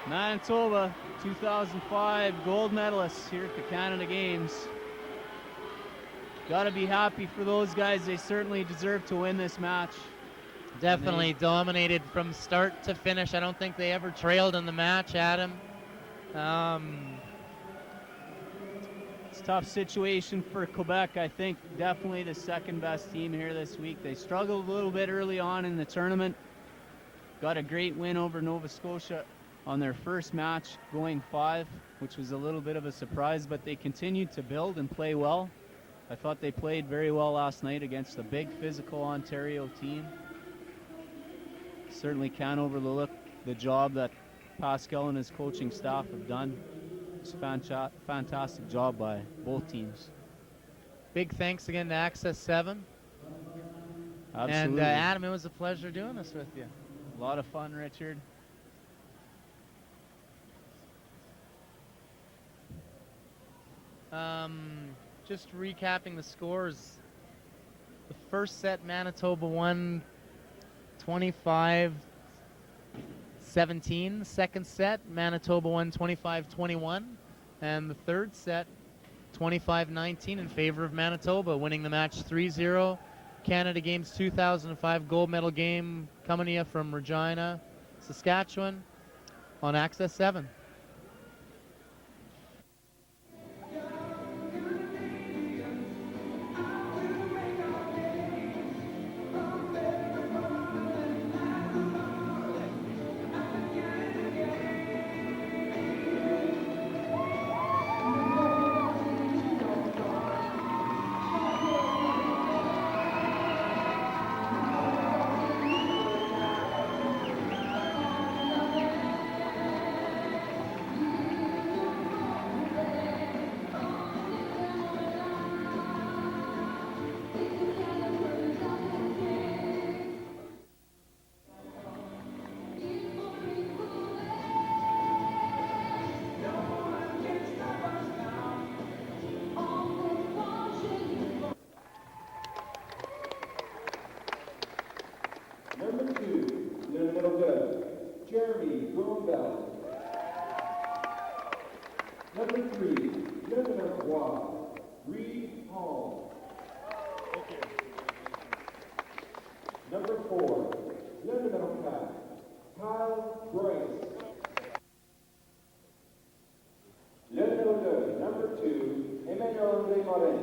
Manitoba, 2005 gold medalists here at the Canada Games. Got to be happy for those guys. They certainly deserve to win this match. Definitely dominated from start to finish. I don't think they ever trailed in the match, Adam. It's a tough situation for Quebec. I think definitely the second best team here this week. They struggled a little bit early on in the tournament. Got a great win over Nova Scotia on their first match, going 5, which was a little bit of a surprise, but they continued to build and play well. I thought they played very well last night against a big physical Ontario team. Certainly can't overlook the job that Pascal and his coaching staff have done. It's a fantastic job by both teams. Big thanks again to Access 7. Absolutely. And Adam, it was a pleasure doing this with you. A lot of fun, Richard. Just recapping the scores. The first set, Manitoba won 25-17. Second set, Manitoba won 25-21. And the third set, 25-19 in favor of Manitoba, winning the match 3-0. Canada Games 2005 gold medal game coming to you from Regina, Saskatchewan on Access 7. Number 3, Lebanon Hall, Reed Hall. Number 4, Lebanon Cat, Kyle Bryce. Lebanon 2, number 2, Emmanuel André Morin.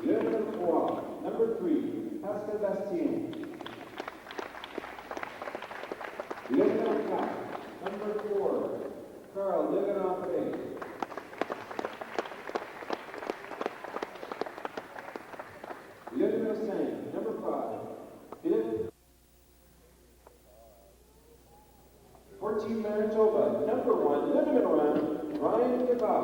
Lebanon 3, number 3, Pascal Bastien. Lebanon 4, number 4, Carl Lebanon. Lebanon 5, number 5, Philippe. For Team Manitoba, number 1, Lebanon Run, Ryan Kebab.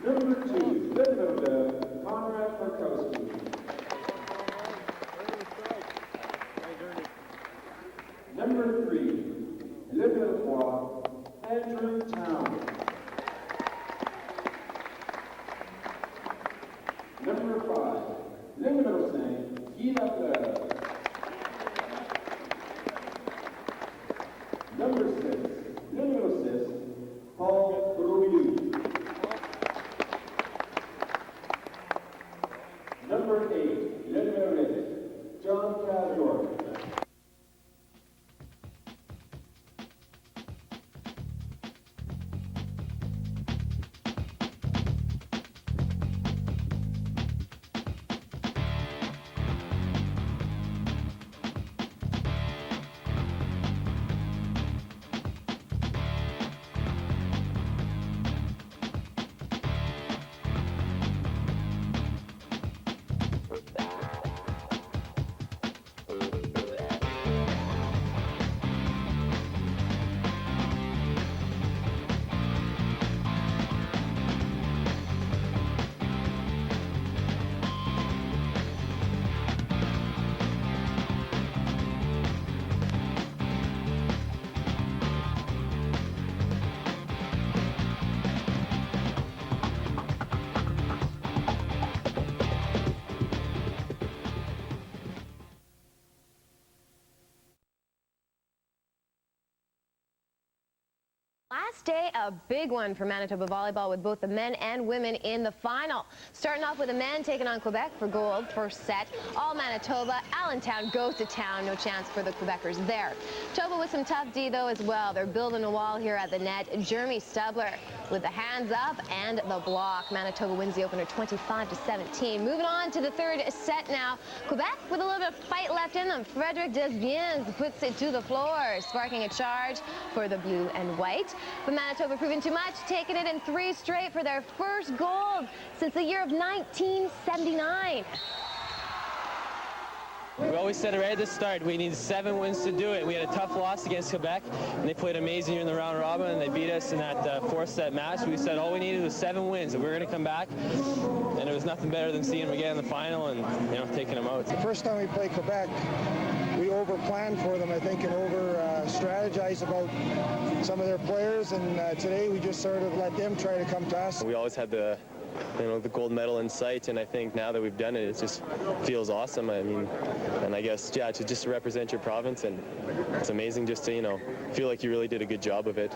Number 2, Lebanon, Conrad Markowski. Number 3, Lebanon, Andrew Town. Number 5, Lebanon, Guy Lafleur. Number 6, Lebanon 6, Paul Brouillou. Number 8, Lebanon, John Cador. Last day, a big one for Manitoba volleyball with both the men and women in the final. Starting off with the men taking on Quebec for gold. First set, all Manitoba. Allentown goes to town. No chance for the Quebecers there. Toba with some tough D, though, as well. They're building a wall here at the net. Jeremy Stubler with the hands up and the block. Manitoba wins the opener 25-17. Moving on to the third set now. Quebec with a little bit of fight left in them. Frederic Desbiens puts it to the floor, sparking a charge for the blue and white. But Manitoba proving too much, taking it in 3 straight for their first gold since the year of 1979. We always said it right at the start, we need 7 wins to do it. We had a tough loss against Quebec, and they played amazing in the round robin, and they beat us in that 4th set match. We said all we needed was 7 wins, and we were going to come back, and it was nothing better than seeing them again in the final and taking them out. The first time we played Quebec, we over-planned for them, I think, and over-strategized about some of their players, and today we just sort of let them try to come to us. We always had the gold medal in sight, and I think now that we've done it, it just feels awesome. I mean, and I guess, yeah, to just represent your province, and it's amazing just to, feel like you really did a good job of it.